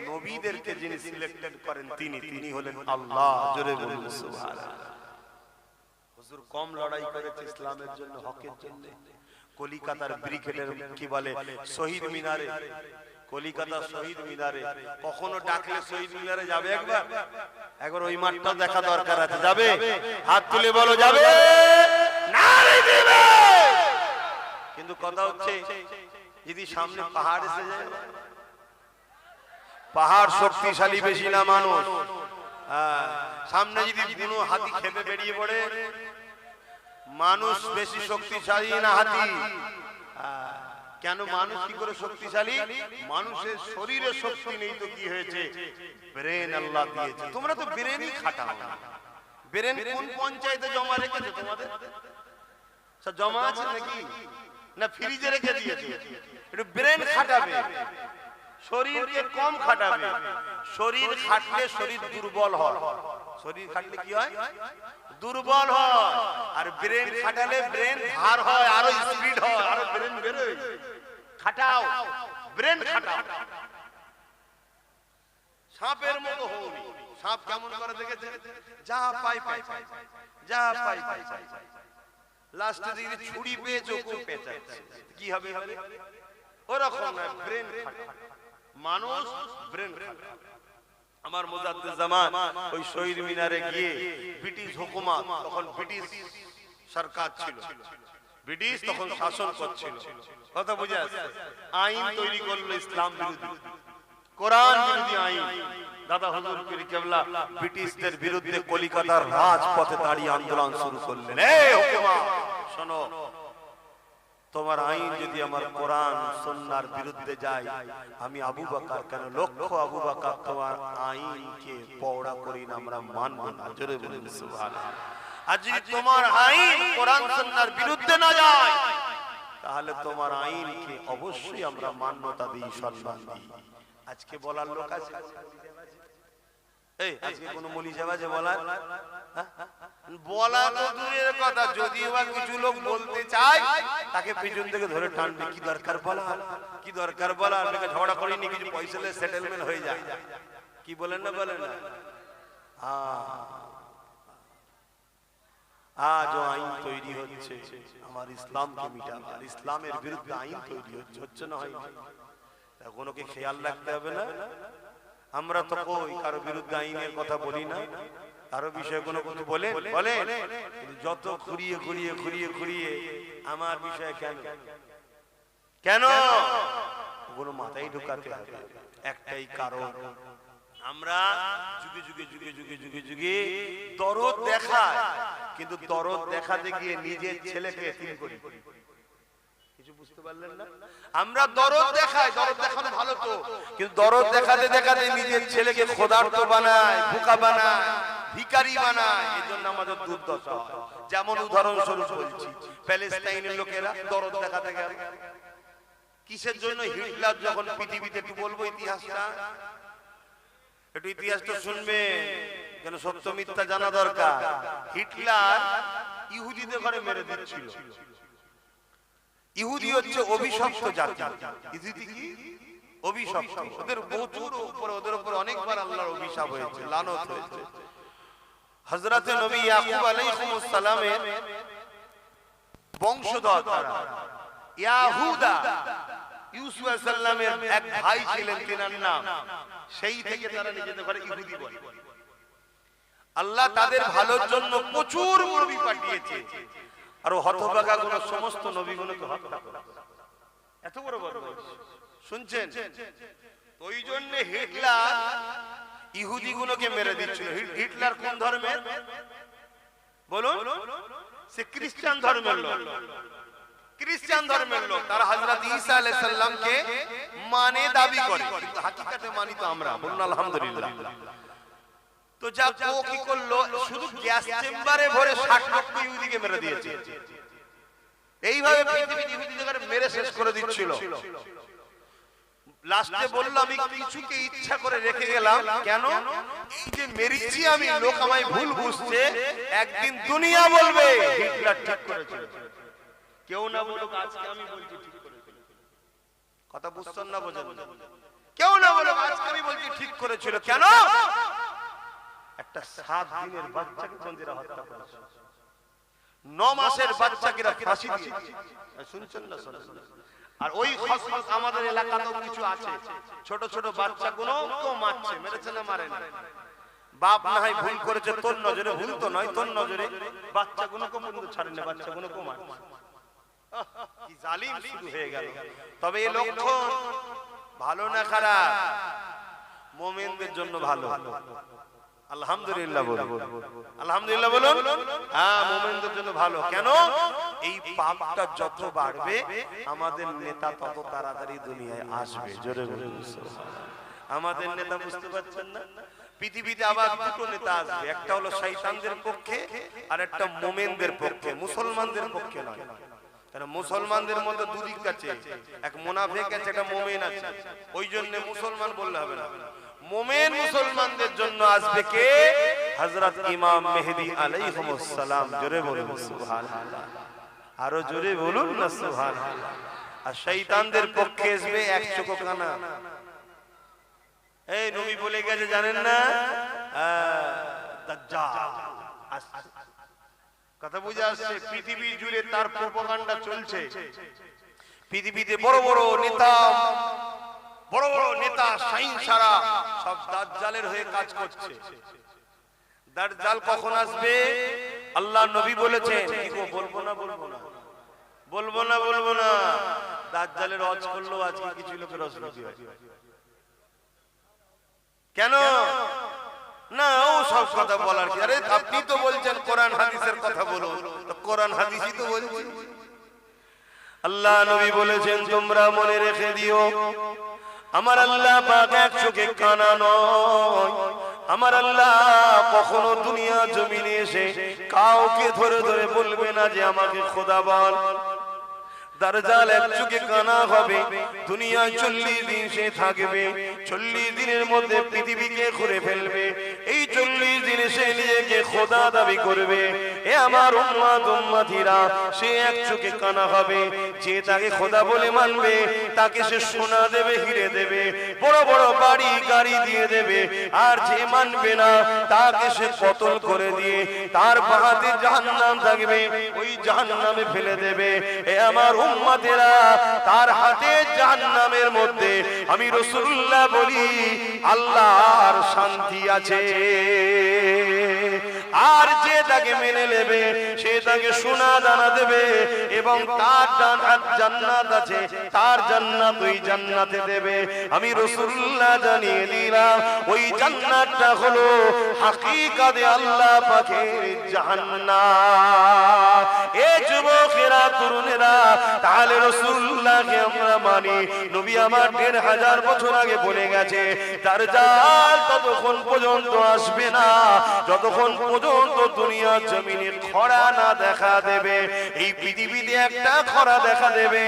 নবীদেরকে যিনি সিলেক্টেড করেন তিনি হলেন আল্লাহ, জোরে বলুন সুবহানাল্লাহ। হুজুর কম লড়াই করেছে ইসলামের জন্য, হকের জন্য। কলিকাতার ব্রিগেডের কি বলে শহীদ মিনারে, কলিকাতা শহীদ মিনারে কখনো ডাকলে শহীদ মিনারে যাবে? একবার ওই মাঠটা দেখা দরকার আছে, যাবে? হাত তুলে বলো যাবে। নারে দিবে। কিন্তু কথা হচ্ছে যদি সামনে পাহাড় এসে যায়, পাহাড় শক্তিশালী বেশি না মানুষ, সামনে যদি কোনো হাতি খেপে বেরিয়ে পড়ে, মানুষ বেশি শক্তিশালী না হাতি? কেন মানুষ কি করে শক্তিশালী? মানুষের শরীরে শক্তি নেই তো কি হয়েছে? ব্রেন আল্লাহ দিয়েছে। তোমরা তো ব্রেনই খাটাও না। ব্রেন কোন পঞ্চায়েতে জমা রেখেছে তোমাদের? সব জমা আছে নাকি? না ফ্রিজে রেখে দিয়েছে? একটু ব্রেন খাটাবে, শরীরকে কম খাটাবে। শরীর খাটলে শরীর দুর্বল হয়, শরীর খাটলে কি হয়? দুর্বল হয়। আর ব্রেন খাটালে ব্রেন ধার হয়, আরো স্পিড হয়, আরো ব্রেন বেরোয়। খাটাও, ব্রেন খাটাও। সাপের মতো হওনি। সাপ কেমন করে দেখেছে? যা পাই পাই, যা পাই পাই, লাস্টে যদি ছুরি পেয়ে চোখ পেঁচাচ্ছে, কি হবে? ওরকম না, ব্রেন খাটাও। মানুষ ব্রেন খাটাও। আমার মুজাদ্দেদ জামান ওই শহীদ মিনারে গিয়ে ব্রিটিশ হুকুমত, তখন ব্রিটিশ সরকার ছিল, ব্রিটিশ তখন শাসন করছিল, কথা বুঝে আসছে, আইন তৈরি করলো ইসলাম বিরোধী, কোরআন বিরোধী আইন। দাদা হুজুর পীর কেবলা ব্রিটিশদের বিরুদ্ধে কলিকাতার রাজপথে দাঁড়িয়ে আন্দোলন শুরু করলেন। এই হুকুমত শোনো, তোমার আইন যদি আমার কোরআন সুন্নাহর বিরুদ্ধে যায়, আমি আবু বকর কেন লক্ষ আবু বকর তোমার আইনকে পওড়া করি না, আমরা মানব না, জোরে বলুন সুবহানাল্লাহ। আর যদি তোমার আইন কোরআন সুন্নাহর বিরুদ্ধে না যায়, তাহলে তোমার আইনকে অবশ্যই আমরা মান্যতা দিই, সম্মান দিই। আজকে বলার লোক আছে? এই আজকে কোন মলি যাবে বলার? বলা তো দূরের কথা, যদিও বা কিছু লোক বলতে চায়, তাকে পিছন থেকে ধরে টানবে, কি দরকার বলা, কি দরকার বলা, আপনাকে ঝগড়া করিনি, কিছু পয়সা নিয়ে সেটেলমেন্ট হয়ে যায়, কি বলেন না বলেন না? আজ আইন তৈরি হচ্ছে আমার ইসলামকে মিটাবার, ইসলামের বিরুদ্ধে আইন তৈরি হচ্ছে না, হয় কোনোকে খেয়াল রাখতে হবে না? আমরা তো কই কারো বিরুদ্ধে আইনের কথা বলি না, কারো বিষয়ে কোনো কিছু বলে বলে, যত ঘুরিয়ে ঘুরিয়ে ঘুরিয়ে ঘুরিয়ে আমার বিষয়ে কেন কেন কোনো মাথায় ঢুকাতে হবে? একটাই কারণ, আমরা যুগে যুগে যুগে যুগে যুগে যুগে দরদ দেখায়, কিন্তু দরদ দেখাতে গিয়ে নিজের ছেলেকে এতিম করি। কিছু বুঝতে পারলেন না? আমরা দরদ দেখাই, দরদ দেখানো ভালো তো, কিন্তু দরদ দেখাতে দেখাতে নিজের ছেলেকে ক্ষুধার্ত বানায়, বোকা বানায়, ভিখারি বানায়। এজন্য আমাদের দুর্দশা হয়। যেমন উদাহরণস্বরূপ বলছি, প্যালেস্টাইনের লোকেরা দরদ দেখাতে গেল কিসের জন্য? হিটলার যখন পৃথিবীতে, একটু বলবো ইতিহাসটা, একটু ইতিহাসটা শুনবে, কেন সত্য মিথ্যা জানা দরকার। হিটলার ইহুদিদের ঘরে মেরে দিচ্ছিল। ইহুদি হচ্ছে অভিশপ্ত জাতি। ইহুদি কি? অভিশপ্ত। ওদের প্রচুর উপরে, ওদের উপরে অনেকবার আল্লাহর অভিশাপ হয়েছে, লানত হয়েছে। হযরতে নবী ইয়াকুব আলাইহিস সালামের বংশধর তারা, ইয়াহুদা, ইউসুফ আলাইহিস সালামের এক ভাই ছিলেন, তিনার নাম, সেই থেকে তারা নিজেদের ঘরে ইহুদি বলে। আল্লাহ তাদের ভালোর জন্য প্রচুর নবী পাঠিয়েছে, আর হতভাগা গুলো সমস্ত নবীগুলোকে হত্যা করে। এত বড় বদমাইশ শুনছেন? ওই জন্য হিটলার ইহুদি গুলোকে মেরে দিচ্ছিল। হিটলার কোন ধর্মের বলুন? সে খ্রিস্টান ধর্মের লোক। খ্রিস্টান ধর্মের লোক তারা হযরত ঈসা আলাইহিস সালামকে মানে দাবি করে, কিন্তু হাকিকাতে মানি তো আমরা। বলুন আলহামদুলিল্লাহ। তো যা ও কি করলো, শুধু গ্যাস চেম্বারে ভরে 60 লক্ষ ইহুদিকে মেরে দিয়েছে। এইভাবে পৃথিবীর ইহুদিদের মেরে শেষ করে দিচ্ছিল। লাস্টে বলল আমি কিছুকে ইচ্ছা করে রেখে গেলাম, কেন? এই যে মেরেছি আমি, লোক আমায় ভুল বুঝছে, একদিন দুনিয়া বলবে হিটলার ঠিক করেছিল। কেউ না বলুক, আজকে আমি বলছি ঠিক করেছিল। কথা বুঝছেন না? বোঝেন? কেউ না বলুক, আজকে আমি বলছি ঠিক করেছিল। কেন? একটা 7 দিনের বাচ্চাকে বন্দীরা হত্যা করেছে, 9 মাসের বাচ্চাকে ফাঁসি দিয়েছে। শুনছেন না? শুনছেন? আর ওই খসখস আমাদের এলাকাতেও কিছু আছে, ছোট ছোট বাচ্চাগুলো তো মারছে, মেরেছে না মারে না? বাপ না হয় ভুল করেছে, তোর নজরে ভুল তো নয়, তোর নজরে বাচ্চাগুলোকে বন্ধু ছাড়ে না, বাচ্চাগুলোকে মারছে। কি জালিম শুরু হয়ে গেল। তবে এই লক্ষণ ভালো না খারাপ? মুমিনদের জন্য ভালো। আলহামদুলিল্লাহ বলুন, আলহামদুলিল্লাহ বলুন। হ্যাঁ, মুমিনদের জন্য ভালো। কেন? এই পাপটা যত বাড়বে আমাদের নেতা তত তাড়াতাড়ি দুনিয়ায় আসবে। জোরে বলুন সুবহানাল্লাহ। আমাদের নেতা বুঝতে পারছেন না? পৃথিবীতে আবার দুটো নেতা আসবে, একটা হলো শয়তানদের পক্ষে আর একটা মুমিনদের পক্ষে, মুসলমানদের পক্ষে নয়। কারণ মুসলমানদের মধ্যে দুদিক আছে, এক মুনাফিক আছে, একটা মুমিন আছে। ওই জন্য মুসলমান বললে হবে না। মুমিন মুসলমানদের জন্য আসবে কে? হযরত ইমাম মেহেদী আলাইহিস সালাম। জোরে বলুন সুবহানাল্লাহ। আরো জোরে বলুন না সুবহানাল্লাহ। আর শয়তানদের পক্ষে আসবে এক চোখ কানা। এই নবী বলে গেছে জানেন না? দাজ্জাল। কথা বুঝে আসছে? পৃথিবী জুড়ে তার প্রোপাগান্ডা চলছে। পৃথিবীতে বড় বড় নেতা সাইন্সারা সব দাজ্জালের হয়ে কাজ করছে। দাজ্জাল কখন আসবে? আল্লাহ নবী বলেছেন। কি গো, বলবো না বলবো না? বলবো না বলবো না? দাজ্জালের হজ করলো আজকে কিছু লোকের অসুবিধা হয়। কেন? না, ও সব কথা বলার কি? আরে আপনি তো বলছেন কোরআন হাদিসের কথা বলুন, তো কোরআন হাদিসই তো বলছি। আল্লাহ নবী বলেছেন তোমরা মনে রেখে দিও, আমার আল্লাহ পাক এক চোখে কানা নয়। আমার আল্লাহ কখনো দুনিয়া জমিনে এসে কাউকে ধরে ধরে বলবে না যে আমাকে খোদা বল। দাজ্জাল এক চোখে কানা হবে, দুনিয়ায় 40 দিন সে থাকবে। 40 দিনের মধ্যে পৃথিবীকে ঘুরে ফেলবে। এই 40 দিনে সে নিজেকে খোদা দাবি করবে। এ আমার উম্মত উম্মতিরা, সে এক চোখে কানা হবে। যে তাকে খোদা বলে মানবে তাকে সে সোনা দেবে, হিরে দেবে, বড় বড় বাড়ি গাড়ি দিয়ে দেবে। আর যে মানবে না তাকে সে কতল করে দিয়ে তার বাহাতে জাহান্নাম থাকবে, ওই জাহান্নামে ফেলে দেবে। এ আমার উম্মতেরা, তার হাতে জাহান্নামের মধ্যে আমি রাসূলুল্লাহ বলি আল্লাহর শান্তি আছে। আর যে তাকে মেনে নেবে সে তাকে সোনা দানা দেবে, এবং তার জান্নাত আছে, তার জান্নাত ওই জান্নাতে দেবে। আমি রাসূলুল্লাহ জানিয়ে দিলাম ওই জান্নাতটা হলো হাকিকাতে আল্লাহ পাকের জান্নাত। এ যুবকেরা, তরুণেরা, তাহলে রাসূলুল্লাহকে আমরা মানি। নবী আমার 1500 বছর আগে বলে গেছে দাজ্জাল ততক্ষণ পর্যন্ত আসবে না যতক্ষণ পর্যন্ত দুনিয়া জমিনে খরা না দেখা দেবে। এই পৃথিবীতে একটা খরা দেখা দেবে,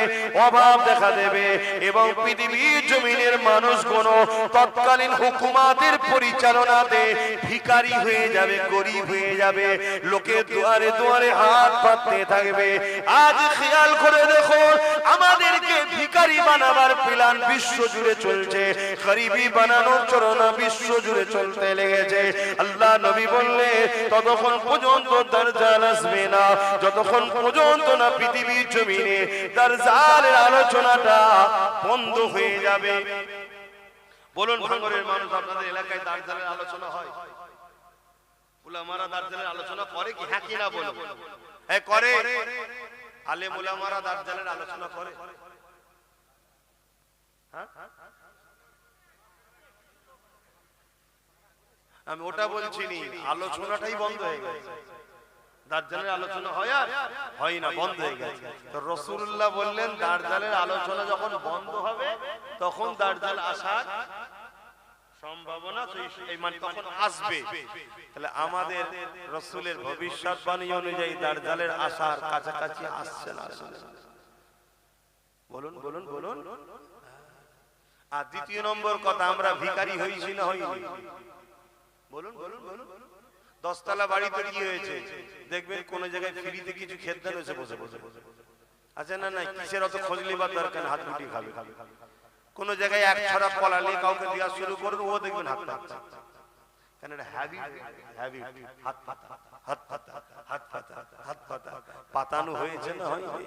অভাব দেখা দেবে, এবং পৃথিবীর জমিনের মানুষগুলো তৎকালীন হুকুমাতের পরিচালনাতে ভিখারি হয়ে যাবে, গরিব হয়ে যাবে, লোকে দুয়ারে দুয়ারে হাত পাততে থাকবে। আজ খেয়াল করে দেখো, আমাদেরকে ভিখারি বানাবার প্ল্যান বিশ্ব জুড়ে চলছে, গরিবি বানানোর চরণা বিশ্ব জুড়ে চলতে লেগেছে। আল্লাহ নবী বললে ততক্ষণ পর্যন্ত দাজ্জাল আসবে না যতক্ষণ পর্যন্ত না পৃথিবীর জমিনে দাজ্জালের আলোচনাটা বন্ধ হয়ে যাবে। বলুন ভাঙরের মানুষ, আপনাদের এলাকায় দাজ্জালের আলোচনা হয়? উলামারা দাজ্জালের আলোচনা করে কি? হ্যাঁ কি না বলো? হ্যাঁ করে। আলেম উলামারা দাজ্জালের আলোচনা করে। হ্যাঁ আমি ওটা বলছি নি, আলোচনাটাই বন্ধ হয়ে গেছে। দাজ্জালের আলোচনা হয় আর হয় না, বন্ধ হয়ে গেছে। তো রাসূলুল্লাহ বললেন দাজ্জালের আলোচনা যখন বন্ধ হবে তখন দাজ্জাল আসার সম্ভাবনা মানে তখন আসবে। তাহলে আমাদের রাসূলের ভবিষ্যৎবাণী অনুযায়ী দাজ্জালের আসার কাছাকাছি আসছে না? বলুন বলুন বলুন। আর দ্বিতীয় নম্বর কথা, আমরা ভিখারি হইছি না হইনি? বলুন বলুন বলুন। 10 তলা বাড়িতে কি হয়েছে দেখবেন কোন জায়গায় ফ্রিতে কিছু খেতে রয়েছে বসে বসে। আচ্ছা না না, কিসের অত খোঁজ লিবার দরকার, হাত গুটি খাবে। কোন জায়গায় এক ছড়া কলা নিয়ে কাউকে দেওয়া শুরু করুন, ও দেখবেন হাত পাতা। কেন এটা হ্যাবিট, হাত পাতা হাত পাতা হাত পাতা হাত পাতা পাতানো হয়েছে না হয়নি?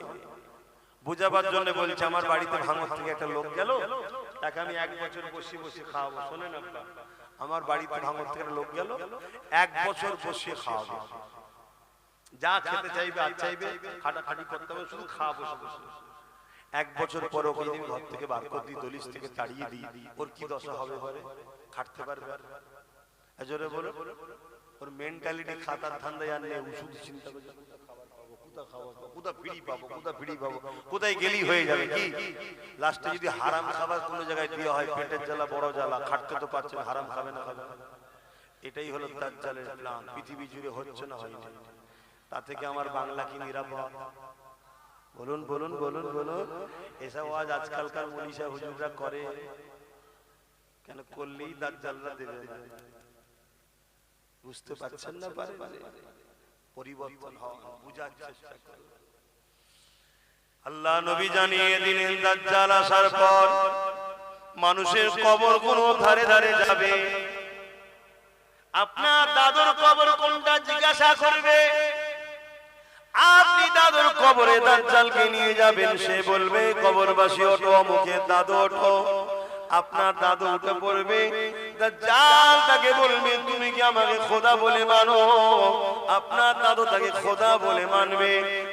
বুঝাবার জন্য বলছে, আমার বাড়িতে ভাঙর থেকে একটা লোক গেল, তাকে আমি 1 বছর বসে বসে খাওয়াবো। শোনেন আপনারা, আমার বাড়িতে ভাঙর থেকে লোক গেল, 1 বছর বসে খাওয়াবো, যা খেতে চাইবে আর চাইবে, খাটাখাটি করতে হবে, শুধু খাওয়াবো বসে বসে। 1 বছর পর ওকে যদি ঘর থেকে বার করে দিই, দলিশ থেকে তাড়িয়ে দিই, ওর কি দশা হবে? বলে খাটতে পারবে? জোরে বলো। ওর মেন্টালিটি খাতার ধান্দায় আর নেই, ওষুধ চিন্তা করছে, কোথায় গেলি হয়ে যাবে কি। লাস্টে যদি হারাম খাবার কোন জায়গায় দেওয়া হয়, পেটের জ্বালা বড় জ্বালা, খাটতে তো পারছেন, হারাম খাবে না খাবে? এটাই হলো দাজ্জালের প্ল্যান। পৃথিবী জুড়ে হচ্ছে না হয়নি? তা থেকে আমার বাংলা কি নিরাপদ? বলুন বলুন বলুন বলুন। এসব আজ আজকালকার মনীষা হুজুররা করে কেন? করলেই দাজ্জালরা দেবে না। বুঝতে পারছেন না? পারে পরিবর্তন হওয়া, বুঝার চেষ্টা করুন। আল্লাহ নবী জানিয়ে দিলেন দাজ্জাল আসার পর মানুষের কবর কোন ধারে ধারে যাবে। আপনার দাদুর কবর কোনটা জিজ্ঞাসা করবে, আপনি দাদুর কবরে দাজ্জালকে নিয়ে যাবেন, সে বলবে কবরবাসী ওঠো, অমুকের দাদু ওঠো। আপনার দাদু উঠে পড়বে, দাজ্জাল তাকে বলবে তুমি কি আমাকে খোদা বলে মানো? আপনার দাদু তাকে খোদা বলে মানবে।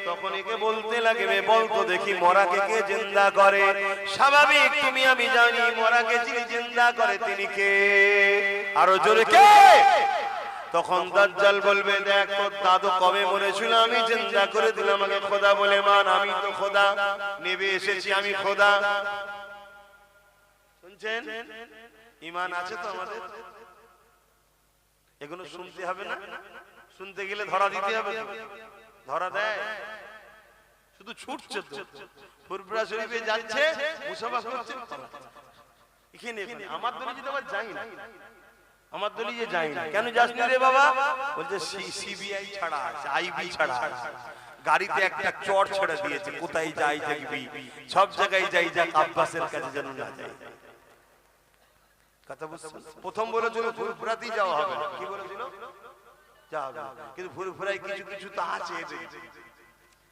তখন একে বলতে লাগবে, বলতো দেখি মরাকে কে জিন্দা করে? স্বাভাবিক তুমি আমি জানি মরাকে যিনি জিন্দা করে তিনি কে? আরো জোরে কে? তখন দাজ্জাল বলবে দেখ তোর দাদু কবে মরেছিল, আমি জিন্দা করে দিলাম, আমাকে খোদা বলে মান, আমি তো খোদা, নেবে এসেছি আমি খোদা। শুনছেন? ঈমান আছে তো আমাদের? এগুলো শুনতে হবে না? শুনতে গেলে ধরা দিতে হবে। ধরা দেয়? শুধু ছুটছে তো, ফুরফুরা শরীফে যাচ্ছে, মুসাফা করছে, এখানে আমার দলে যেতে আবার যাই না, আমার দলে যে যাই না। কেন যাসনি রে বাবা? বলছে সিবিআই ছাড়া আছে, আইবি ছাড়া আছে, গাড়িতে একটা চড় ছেড়ে দিয়েছে, কোথায় যাই দেখবি, সব জায়গায় যাই, যাক আব্বাসের কাছে যেন না যাই। কথা বুঝছেন? প্রথম বলেছিল ফুরফুরাতেই যাওয়া হবে না, কি বলেছিল? যাওয়া হবে, কিন্তু ফুরফুরায় কিছু কিছু তো আছে,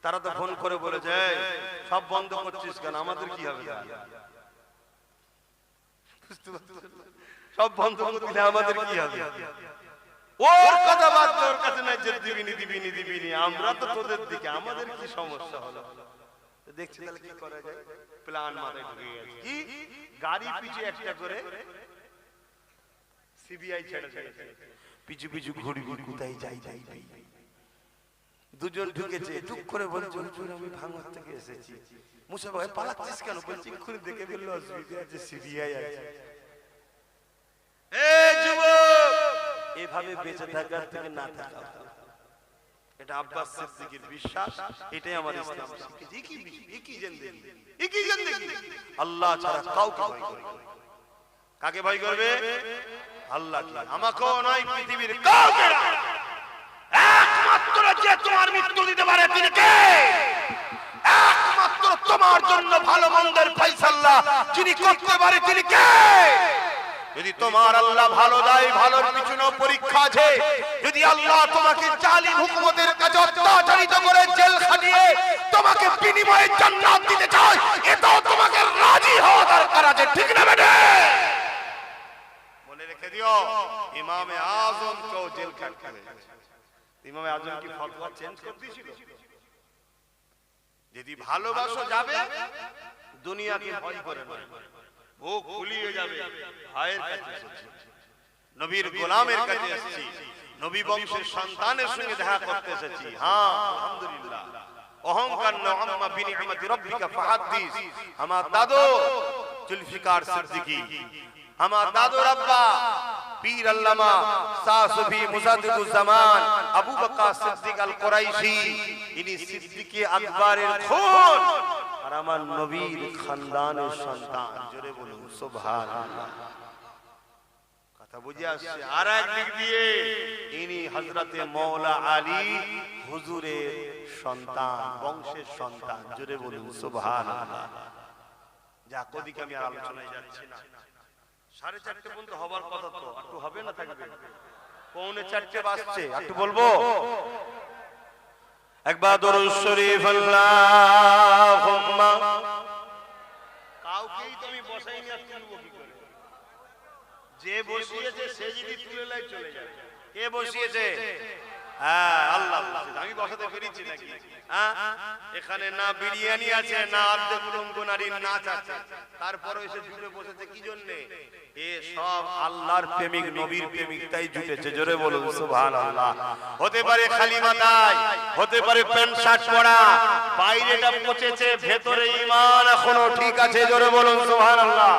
তারা তো ফোন করে বলেছে সব বন্ধ করছিস কেন, আমাদের কি হবে? সব বন্ধ করে দিলে আমাদের কি হবে? ওর কথা বাদ দে, ওর কাছে নাই যে দিবিনি দিবিনি দিবিনি, আমরা তো তোদের দিকে, আমাদের কি সমস্যা হলো? দেখছি তাহলে কি করা যায়। প্ল্যান মাথায় ঢুকে গেছে, কি গাড়ি পিছু একটা করে সিবিআই ছেড়ে দিয়েছে, পিছু পিছু ঘুরি ঘুরি কোথায় যাই যাই যাই। দুজন ঢুকেছে, টুক করে বলছে হুজুর আমি ভাঙর থেকে এসেছি। মুসা ভাই পালাচ্ছিস কেন? বলছি এক্ষুনি দেখে ফেললো অসুবিধা আছে, সিবিআই আছে। এভাবে বেঁচে থাকার থেকে না থাকা, এটা আব্বাস সিদ্দিকীর বিশ্বাস, এটাই আমার ইসলাম শিখিয়েছে। একই জিন্দেগি, একই জিন্দেগি, আল্লাহ ছাড়া কাউকে ভয় করবে। কাকে ভয় করবে? আল্লাহকে। আমাকেও নয়, পৃথিবীর কাউকে না। একমাত্র যে তোমার মৃত্যু দিতে পারে তিনি কে? একমাত্র তোমার জন্য ভালো মন্দের ফয়সালা যিনি করতে পারে তিনি কে? যদি তোমার আল্লাহ ভালো দেয়, ভালোর পিছনে পরীক্ষা আছে। যদি আল্লাহ তোমাকে জালিম হুকুমতের কাছে অত্যাচারিত করে জেল খাটিয়ে তোমাকে বিনিময়ে জান্নাত দিতে চায়, এটাও তোমাকে রাজি হওয়া দরকার আছে, ঠিক না বেটা? মনে রেখে দিও ইমামে আজম কেও জেল কাটতে হয়েছে। ইমামে আজম কি ফতোয়া চেঞ্জ করে দিয়েছিল? যদি ভালোবাসো যাবে দুনিয়াকে ভয় করে না, বুক ফুলিয়ে যাবে। ভাইয়ের কাছে এসেছি, নবীর গোলামের কাছে এসেছি, নবী বংশের সন্তানের সঙ্গে দেখা করতে এসেছি। হ্যাঁ আলহামদুলিল্লাহ, অহংকার না, আম্মা বিনিআমাতি রাব্বিকা ফাহাদ্দিস। আমার দাদু জুলফিকার সিদ্দিকী, আমার দাদুর আব্বা পীর আল্লামা শাহ সুফি মুজাদ্দিদুজ জামান আবু বকর সিদ্দিক আল কুরাইশি, ইনি সিদ্দিকে আকবরের খুন আর আমার নবীর খানদানের সন্তান। জোরে বলুন সুবহানাল্লাহ। কথা বুঝে আসছে? আর একদিক দিয়ে ইনি হযরতে মাওলা আলী হুজুরের সন্তান, বংশের সন্তান। জোরে বলুন সুবহানাল্লাহ। যা কদিকে আমি আর আলোচনায় যাচ্ছি না, 4:30 পর্যন্ত হবার কথা, তো একটু হবে না থাকবে, 3:45 বাজছে, একটু বলবো একবার দরুদ শরীফ আল্লাহুম্মা। কাউকেই তো আমি বসাইনি, আর তুলবো কি করে? যে বসিয়েছে সে যদি তুলে লাই চলে যাবে। কে বসিয়েছে? হ্যাঁ আল্লাহ। আমি বসাতে পেরেছি নাকি? এখানে না বিরিয়ানি আছে, না আর্ধেক উলঙ্গ নারীর নাচ আছে, তারপরে এসে জুটে বসেছে কি জন্য? এ সব আল্লাহর প্রেমিক, নবীর প্রেমিক, তাই জুটেছে। জোরে বলুন সুবহানাল্লাহ। হতে পারে খালি মাথায়, হতে পারে প্যান্ট শার্ট পরা, বাইরেটা পচেছে, ভেতরে ঈমান এখনো ঠিক আছে। জোরে বলুন সুবহানাল্লাহ।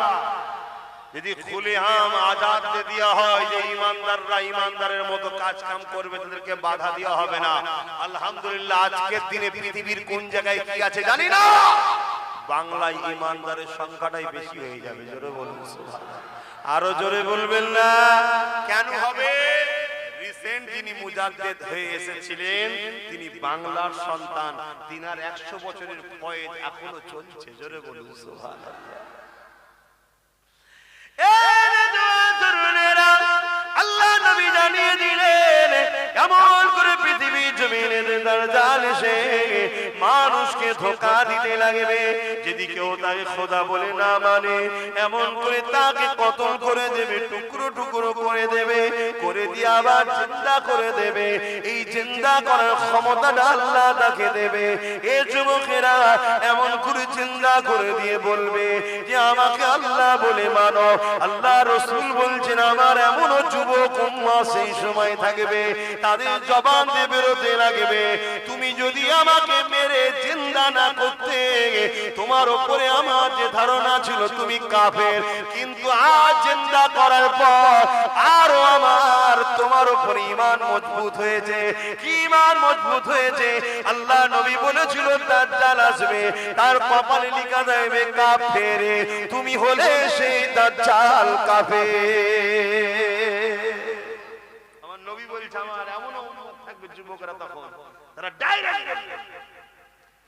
যদি খুলে আম আজাদ দিয়ে দেওয়া হয় যে ইমানদাররা ইমানদারের মতো কাজ কাম করবে, তাদেরকে বাধা দেওয়া হবে না। আলহামদুলিল্লাহ, আজকের দিনে পৃথিবীর কোন জায়গায় কি আছে জানি না, বাংলায় ইমানদারের সংখ্যাটাই বেশি হয়ে যাবে। জোরে বলুন সুবহানাল্লাহ। আরো জোরে বলবেন না? কেন হবে? রিসেন্ট যিনি মুজাদ্দিদ হয়ে এসেছিলেন তিনি বাংলার সন্তান, তিনার 100 বছরের ফয়েজ এখনো চলছে। জোরে বলুন সুবহানাল্লাহ। আল্লাহ নবী জানিয়ে দিলেন এমন করে পৃথিবীর জমিনে দাজ্জাল এসে মানুষকে ধোঁকা দিতে লাগবে। যদি কেউ তাকে খোদা বলে না মানে, এমন করে তাকে কতল করে দেবে, টুকরো টুকরো করে দেবে, করে দিয়ে আবার জিন্দা করে দেবে। এই জিন্দা করার ক্ষমতাটা আল্লাহ তাকে দেবে। এ যুবকেরা এমন করে জিন্দা করে দিয়ে বলবে যে আমাকে আল্লাহ বলে মানো। আল্লাহ রাসূল বলছেন আমার এমনও যুবক উম্মাহ সেই সময় থাকবে, তাদের জবান দিয়ে বেরোতে লাগবে তুমি যদি আমাকে মেরে জিন্দা না করতে, তোমার উপরে আমার যে ধারণা ছিল তুমি কাফের, কিন্তু আজ জিন্দা করার পর আরো আমার তোমার উপর ঈমান মজবুত হয়েছে। কি ঈমান মজবুত হয়েছে? আল্লাহ নবী বলেছিল দাজ্জাল আসবে, তার কপালে লেখা যাবে কাফের, তুমি হলে সেই দাজ্জাল কাফের। আমার নবী বলছে আমার এমন উম্মত থাকবে যুবকরা তখন তারা ডাইরেক্ট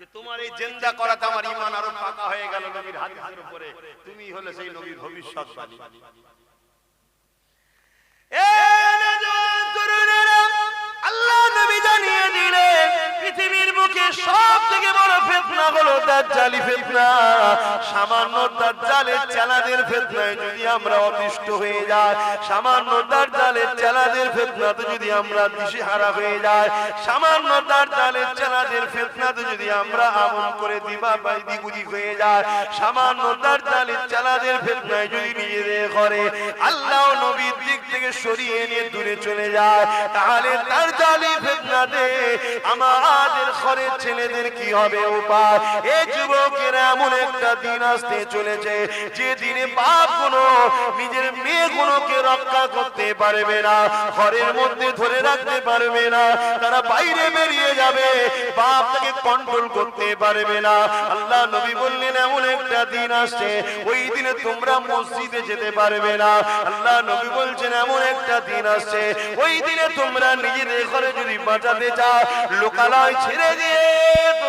যে তোমার এই জিন্দা করাতে আমার ঈমান আরো পাকা হয়ে গেল নবীর হাদিসের উপরে, তুমি হলে সেই নবীর ভবিষ্যৎবাণী। আল্লাহ নবী জানিয়ে দিলেন পৃথিবীর বুকে সবথেকে বড় ফিতনা হলো দাজ্জালি ফিতনা। সামান্য দাজ্জালের চেলাদের ফিতনায় যদি আমরা অতিষ্ঠ হয়ে যাই, সামান্য দাজ্জালের চেলাদের ফিতনাতে যদি আমরা দিশেহারা হয়ে যাই, সামান্য দাজ্জালের চেলাদের ফিতনাতে যদি আমরা আমল করে দিগুজি হয়ে যাই, সামান্য দাজ্জালের চেলাদের ফিতনায় যদি নিজেদের ঘরে আল্লাহ নবীর দিক থেকে সরিয়ে নিয়ে দূরে চলে যায়, তাহলে দাজ্জালি ফিতনাতে আমাদের ঘরের ছেলেদের কি হবে উপায়? এই যুবকেরা এমন একটা দিন আসতে চলেছে যে দিনে বাপ কোনো নিজের মেয়ে গুলোকে রক্ষা করতে পারবে না, ঘরের মধ্যে ধরে রাখতে পারবে না, তারা বাইরে বেরিয়ে যাবে, বাপ তাকে কন্ট্রোল করতে পারবে না। আল্লাহ নবী বললেন এমন একটা দিন আসছে ওই দিনে তোমরা মসজিদে যেতে পারবে না। আল্লাহ নবী বলছেন এমন একটা দিন আসছে ওই দিনে তোমরা নিজেদের ঘরে যদি বাঁচাতে চাও লোকালয় ছেড়ে দিয়ে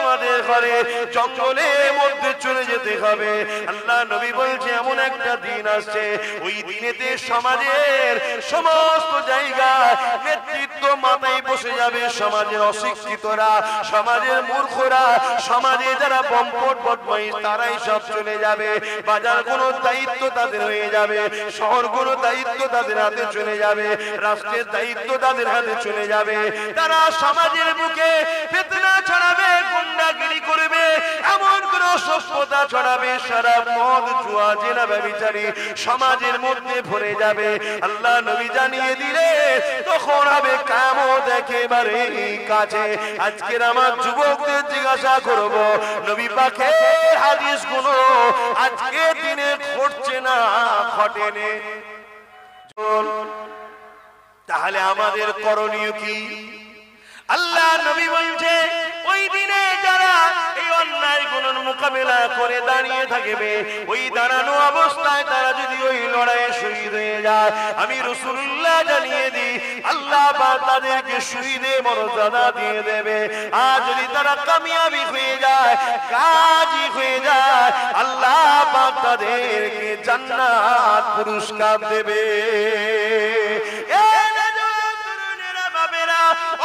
তোমাদের ঘরে জঙ্গলের মধ্যে চলে যেতে হবে। আল্লাহ নবী বলছে এমন একটা দিন আসছে, ওই দিনেতে সমাজের সমস্ত জায়গায় নেতৃত্ব মাথায় বসে যাবে সমাজের অশিক্ষিতরা, সমাজের মূর্খরা, সমাজে যারা বম্পট বদমাইশ তারাই সব চলে যাবে। বাজার কোনো দায়িত্ব তাদের হয়ে যাবে, শহর কোনো দায়িত্ব তাদের হাতে চলে যাবে, রাষ্ট্রের দায়িত্ব তাদের হাতে চলে যাবে। তারা সমাজের বুকে ফিতনা ছড়াবে, গুন্ডাগিরি করবে, এমন কোন অসভ্যতা ছড়াবে, সারা মদ জুয়া জেনা ব্যভিচারী সমাজের মধ্যে ভরে যাবে। আল্লাহ নবী জানিয়ে দিলে তখন হবে কিয়ামত একেবারে কাছে। আজকের আমার যুবকদের জিজ্ঞাসা করব, নবী পাকের হাদিসগুলো আজকে দিনে ঘটছে না ঘটেনি, তাহলে আমাদের করণীয় কি? আল্লাহ নবী বলছে ওই দিনে যারা এই অন্যায় গুলোর মোকাবেলা করে দাঁড়িয়ে থাকবে, ওই দাঁড়ানো অবস্থায় তারা যদি ওই লড়াইয়ে শহীদ হয়ে যায়, আমি রাসূলুল্লাহ জানিয়ে দিই আল্লাহ পাক তাদেরকে শহীদের মর্যাদা দিয়ে দেবে। আর যদি তারা কামিয়াবি হয়ে যায়, গাজী হয়ে যায়, আল্লাহ পাক তাদেরকে জান্নাত পুরস্কার দেবে।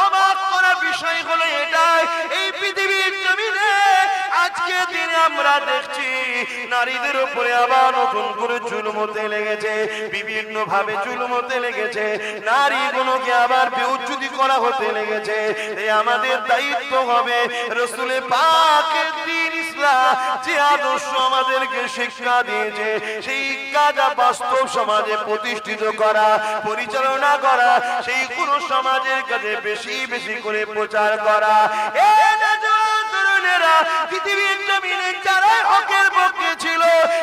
অবাক করা বিষয় হলো এটাই, এই পৃথিবীর জমিনে আজকে দিনে আমরা দেখছি নারীদের উপরে আবার নতুন করে জুলুম হতে লেগেছে, বিভিন্ন ভাবে জুলুম হতে লেগেছে, নারীগুলোকে আবার বেউজ্জতি করা হতে লেগেছে। এই আমাদের দায়িত্ব হবে রাসূলে পাকের দ্বীন ইসলাম যে আদর্শ আমাদেরকে শিক্ষা দিয়েছে, সেই কাজা বাস্তব সমাজে প্রতিষ্ঠিত করা, পরিচালনা করা, সেই পুরো সমাজের কাছে বেশি বেশি করে প্রচার করা। পৃথিবীর জমিনে যারা হকের পক্ষে ছিল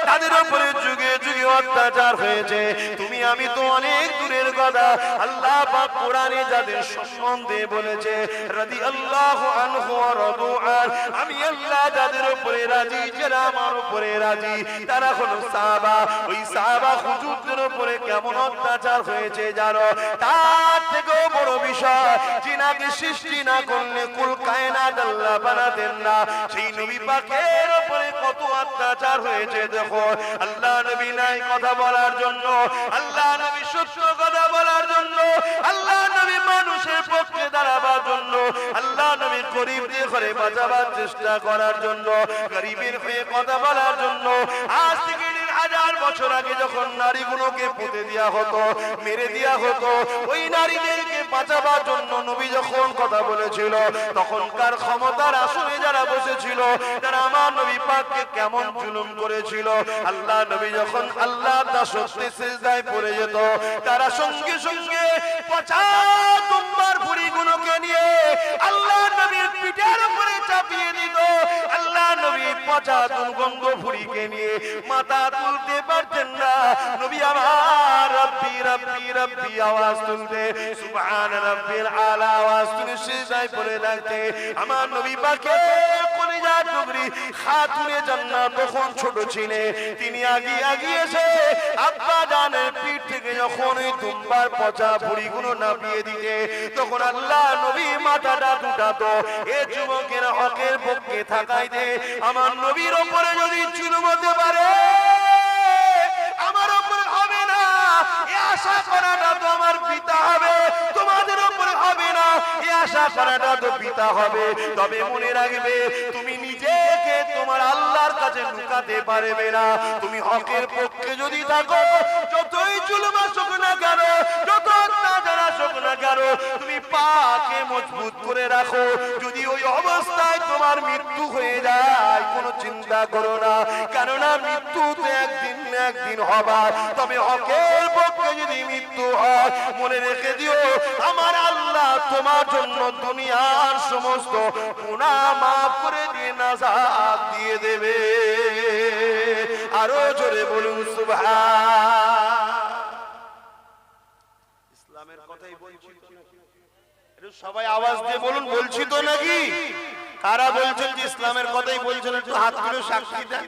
তাদের উপরে যুগে যুগে অত্যাচার হয়েছে। তুমি আমি তো অনেক দূরের কথা, আল্লাহ পাক কোরআনে যাদের সম্বন্ধে বলেছে রাদিয়াল্লাহু আনহু ওয়া রাদু আন, আমি আল্লাহ যাদের উপরে রাজি, যারা আমার উপরে রাজি, তারা হলো সাহাবা। ওই সাহাবা হুজুরদের উপরে কেমন অত্যাচার হয়েছে জানো? তার থেকেও বড় বিষয়, যিনাকে সৃষ্টি না করলে কুল কায়নাত আল্লাহ বানাতেন না, সেই নবী পাকের উপরে কত অত্যাচার হয়েছে। দেখো আল্লাহ নবী নাই কথা বলার জন্য, আল্লাহ নবী সত্য কথা বলার জন্য, আল্লাহ নবী মানুষের পক্ষে দাঁড়াবার জন্য, আল্লাহ নবী গরিবদের ঘরে বাঁচাবার চেষ্টা করার জন্য, গরিবের হয়ে কথা বলার জন্য। আজ থেকে 1000 বছর আগে যখন নারীগুলোকে পুঁতে দেওয়া হতো, মেরে দেওয়া হতো, ওই নারীদেরকে বাঁচাবার জন্য নবী যখন কথা বলেছিল, তখনকার ক্ষমতার আসনে যারা বসেছিল তারা আমার নবী পাককে কেমন জুলুম করেছিল। আল্লাহ নবী যখন আল্লাহর দাসত্বে সিজদায় পড়ে যেত, তারা সঙ্গে সঙ্গে 50 দুম্বার ভুঁড়িগুলোকে নিয়ে আল্লাহ নবীর পিঠের উপরে চাপিয়ে দিত। আল্লাহ নবী 50 দুর্গন্ধ ভুঁড়িকে নিয়ে মাথা তুলতে পারতেন না। নবী আমার রব্বি রব্বি রব্বি আওয়াজ তুলতে, সুবহান রাব্বিল আলা আওয়াজ তুলে সিজদায় পড়ে থাকতে। আমার নবী পাকের কলিজা টুকরি খাতুনে জান্নাত তখন ছোট ছিলেন, তিনি আগিয়ে এসে আব্বা জানের পিঠ থেকে যখন ওই দুম্বার পচা ভুঁড়িগুলো নামিয়ে দিতে, তখন আল্লাহ নবী মাথাটা উঠাতো। এ যুবকের হকের পক্ষে থাকাইতে আমার নবীর উপরে যদি জুলুম হতে পারে, আমার উপরে হবে না এ আশা করাটা তো আমার পিতা হবে, তোমাদের উপরে হবে না এ আশা করাটা তো পিতা হবে। তবে মনে রাখবে, তুমি নিজেকে তোমার আল্লাহর কাছে লুকাতে পারবে না। তুমি হকের পক্ষে যদি থাকো, যতই জুলুম আসুক না কেন, যত অত্যাচার আসুক না কেন, তুমি পাকে মজবুত করে রাখো। যদি ওই অবস্থায় তোমার মৃত্যু হয়ে যায়, কোনো চিন্তা করো না, কেননা মৃত্যু তো একদিন না একদিন হবার। তবে হকের পক্ষে যদি মৃত্যু হয়, মনে রেখে দিও আমার আল্লাহ তোমার জন্য দুনিয়ার সমস্ত গুনাহ মাফ করে দিয়ে নাজাত দিয়ে দেবে। আরো জোরে বলুন সুবহান। ইসলামের কথাই বলছি, একটু সবাই আওয়াজ দিয়ে বলুন, বলছি তো নাকি? কারা বলছেন যে ইসলামের কথাই বলছেন একটু হাত তুলে সাক্ষী দেন,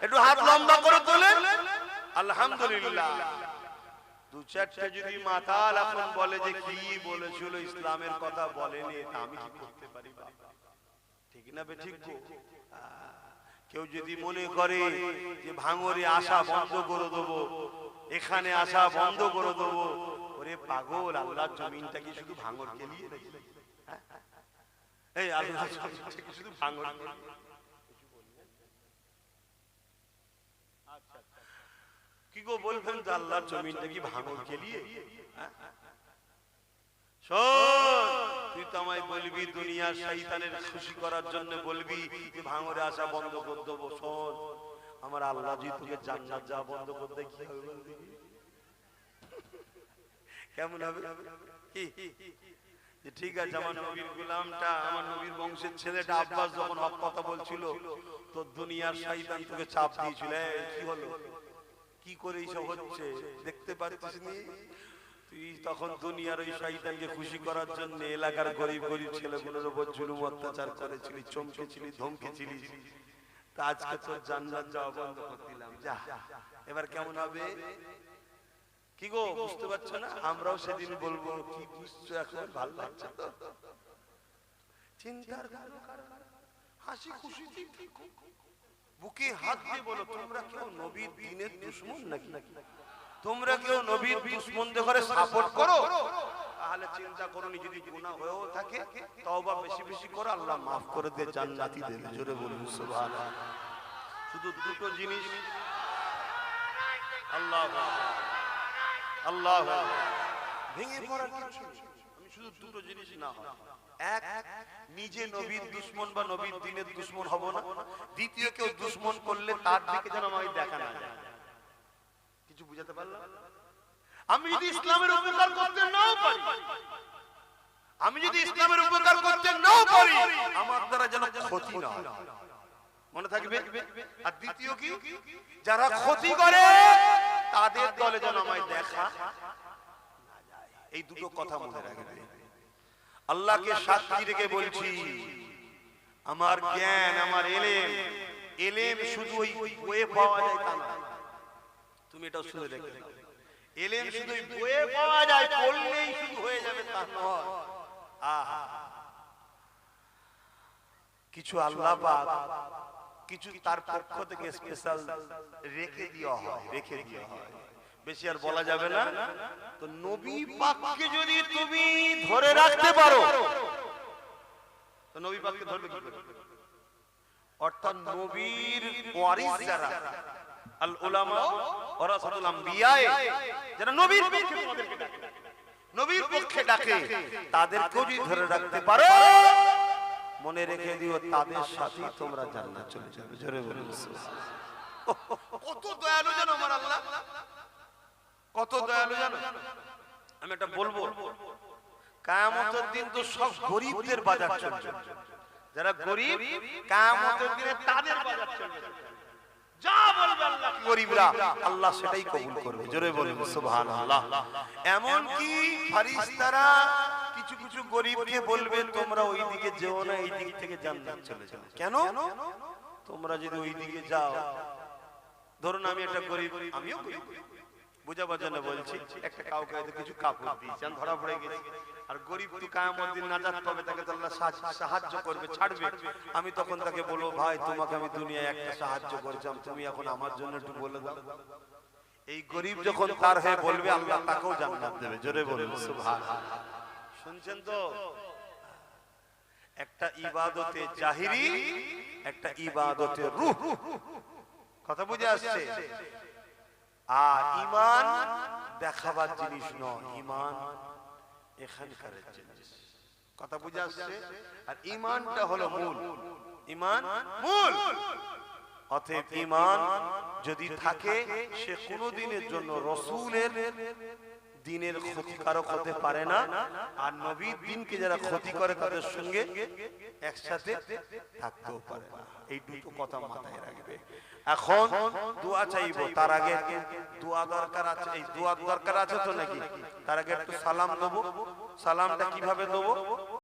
একটু হাত লম্বা করে তোলেন। আলহামদুলিল্লাহ। 2-4টা যদি মাতাল এখন বলে যে কি বলেছিল ইসলামের কথা বলেনি, তা আমি কি করতে পারি? ঠিক না বে ঠিক গো? কেউ যদি মনে করে যে ভাঙরে আসা বন্ধ করে দেবো, এখানে আসা বন্ধ করে দেবো, ওরে পাগল, আল্লাহর জমিনটা কি শুধু ভাঙর খেলিয়ে নাকি? এই আল্লাহর জমিনটা কি শুধু ভাঙর? কি গো বলবেন যে আল্লাহর জমিনটা কি ভাঙর খেলিয়ে? শোন, তুই তো আমায় বলবি দুনিয়ার শয়তানের খুশি করার জন্য বলবি যে ভাঙরে আসা বন্ধ করে দেবো। শোন, আমার আল্লাহ যদি তোকে জান্নাত যাওয়া বন্ধ করতে কি হবে বল দেখি? কেমন হবে? কি ঠিক আছে, আমার নবীর গোলামটা, আমার নবীর বংশের ছেলেটা আব্বাস যখন হক কথা বলছিল, তো দুনিয়ার শয়তান তোকে চাপ দিয়েছিল, কি হলো, কি করে এইসব হচ্ছে দেখতে পাচ্ছিস নি? তুই তখন দুনিয়ার ওই শয়তানকে খুশি করার জন্য এলাকার গরিব গরিব ছেলেগুলোর উপর জুলুম অত্যাচার করেছিলি, চমকেছিলি, ধমকেছিলি। তা আজকে তোর জান্নাত যাওয়া বন্ধ করে দিলাম, যা। এবার কেমন হবে? কি গো বুঝতে পারছো না? আমরাও সেদিন বলবো, কি বুঝছো এখন? ভালো লাগছে তো? চিন্তার কারণ, হাসি খুশি বুকে হাত দিয়ে বলো, তোমরা কেউ নবীর দ্বীনের দুশমন নাকি? তোমরা কেউ নবীর দুশমনদের ঘরে সাপোর্ট করো? তাহলে চিন্তা করো, যদি গুনাহ হয়েও থাকে তওবা বেশি বেশি করো, আল্লাহ মাফ করে দিয়ে জান্নাতি দেবে। জোরে বলুন সুবহানাল্লাহ। শুধু দুটো জিনিস, আল্লাহ আল্লাহ ভেঙে পড়ার কিছু, আমি শুধু দুটো জিনিস না হয়, এক, নিজে নবীর দুশমন বা নবীর দ্বীনের দুশমন হব না। দ্বিতীয়, কেউ দুশমন করলে তার দিকে যেন আমায় দেখা না যায়। কিছু বুঝাতে পারলাম? আমি যদি ইসলামের উপকার করতে নাও পারি, আমি যদি ইসলামের উপকার করতে নাও পারি, আমার দ্বারা যেন ক্ষতি না হয়, মনে থাকবে। আর দ্বিতীয় কি, যারা ক্ষতি করে তাদের দলে যেন আমায় দেখা না যায়। এই দুটো কথা মনে রাখবে। আল্লাহকে সাক্ষী রেখে বলছি, আমার জ্ঞান, আমার এলেম শুধু ওই বইয়ে পাওয়া যায় তা না। তুমি এটাও শুনে রেখে দাও, এলেম শুধু ওই বইয়ে পাওয়া যায়, পড়লেই শুধু হয়ে যাবে তা নয়। কিছু আল্লাহ পাক কিছু তার পক্ষ থেকে স্পেশাল রেখে দেওয়া হয়, বেশি আর বলা যাবে না। তো নবী পাককে যদি তুমি ধরে রাখতে পারো, তো নবী পাককে ধরবে কি করে? অর্থাৎ নবীর ওয়ারিস যারা, আল উলামা ওয়ারাসাতুল আম্বিয়া, যারা নবীর পক্ষে ডাকে, তাদেরকেও যদি ধরে রাখতে পারো, মনে রেখে দিও তাদের সাথেই তোমরা জান্নাত চলে যাবে। জোরে বলুন সুবহানাল্লাহ। কত দয়ালু জানো আমার আল্লাহ, কত দয়ালু জানো। আমি এটা বলবো, কিয়ামতের দিন তো সব গরিবদের বাজার চলবে। যারা গরিব, কিয়ামতের দিনে তাদের বাজার চলবে। যা বলবে আল্লাহ গরিবরা, আল্লাহ সেটাই কবুল করবে। জোরে বলুন সুবহানাল্লাহ। এমন কি ফেরেশতারা কিছু কিছু গরিবকে বলবে, তোমরা ওই দিকে যেও না, এই দিক থেকে জান্নাত চলে যাও। কেন? তোমরা যদি ওই দিকে যাও, ধরুন আমি একটা গরিব, আমিও গরিব, বুঝাবার জন্য বলছি, একটা কাউকে কিছু কাপড় দিয়েছি, আমি ধরা পড়ে গেছি, আর গরিব তো কিয়ামত দিন নাজাত পাবে, তাকে তো আল্লাহ সাহায্য করবে, ছাড়বে। আমি তখন তাকে বলবো, ভাই তোমাকে আমি দুনিয়ায় একটা সাহায্য করেছিলাম, তুমি এখন আমার জন্য একটু বলে দাও। এই গরিব যখন তার হয়ে বলবে, আল্লাহ তাকেও জান্নাত দেবে। জোরে বলুন সুবহানাল্লাহ। শুনছেন তো? একটা ইবাদতে জাহিরি, একটা ইবাদতে রূহ, কথা বুঝে আসছে? আর ঈমান দেখাবার জিনিস নয়, ঈমান এখানকার জিনিস, কথা বুঝে আসছে? আর ঈমানটা হলো মূল, ঈমান মূল। অতএব ঈমান যদি থাকে, সে কোনদিনের জন্য রাসূলের দ্বীনের ক্ষতিকারক হতে পারে না, আর নবীর দ্বীনকে যারা ক্ষতি করে তাদের সঙ্গে একসাথে থাকতেও পারে না। এই দুটো কথা মাথায় রাখবে। এখন দোয়া চাইবো, তার আগে দোয়া দরকার আছে। এই দোয়া দরকার আছে তো নাকি? তার আগে একটু সালাম দেবো। সালামটা কিভাবে দেবো?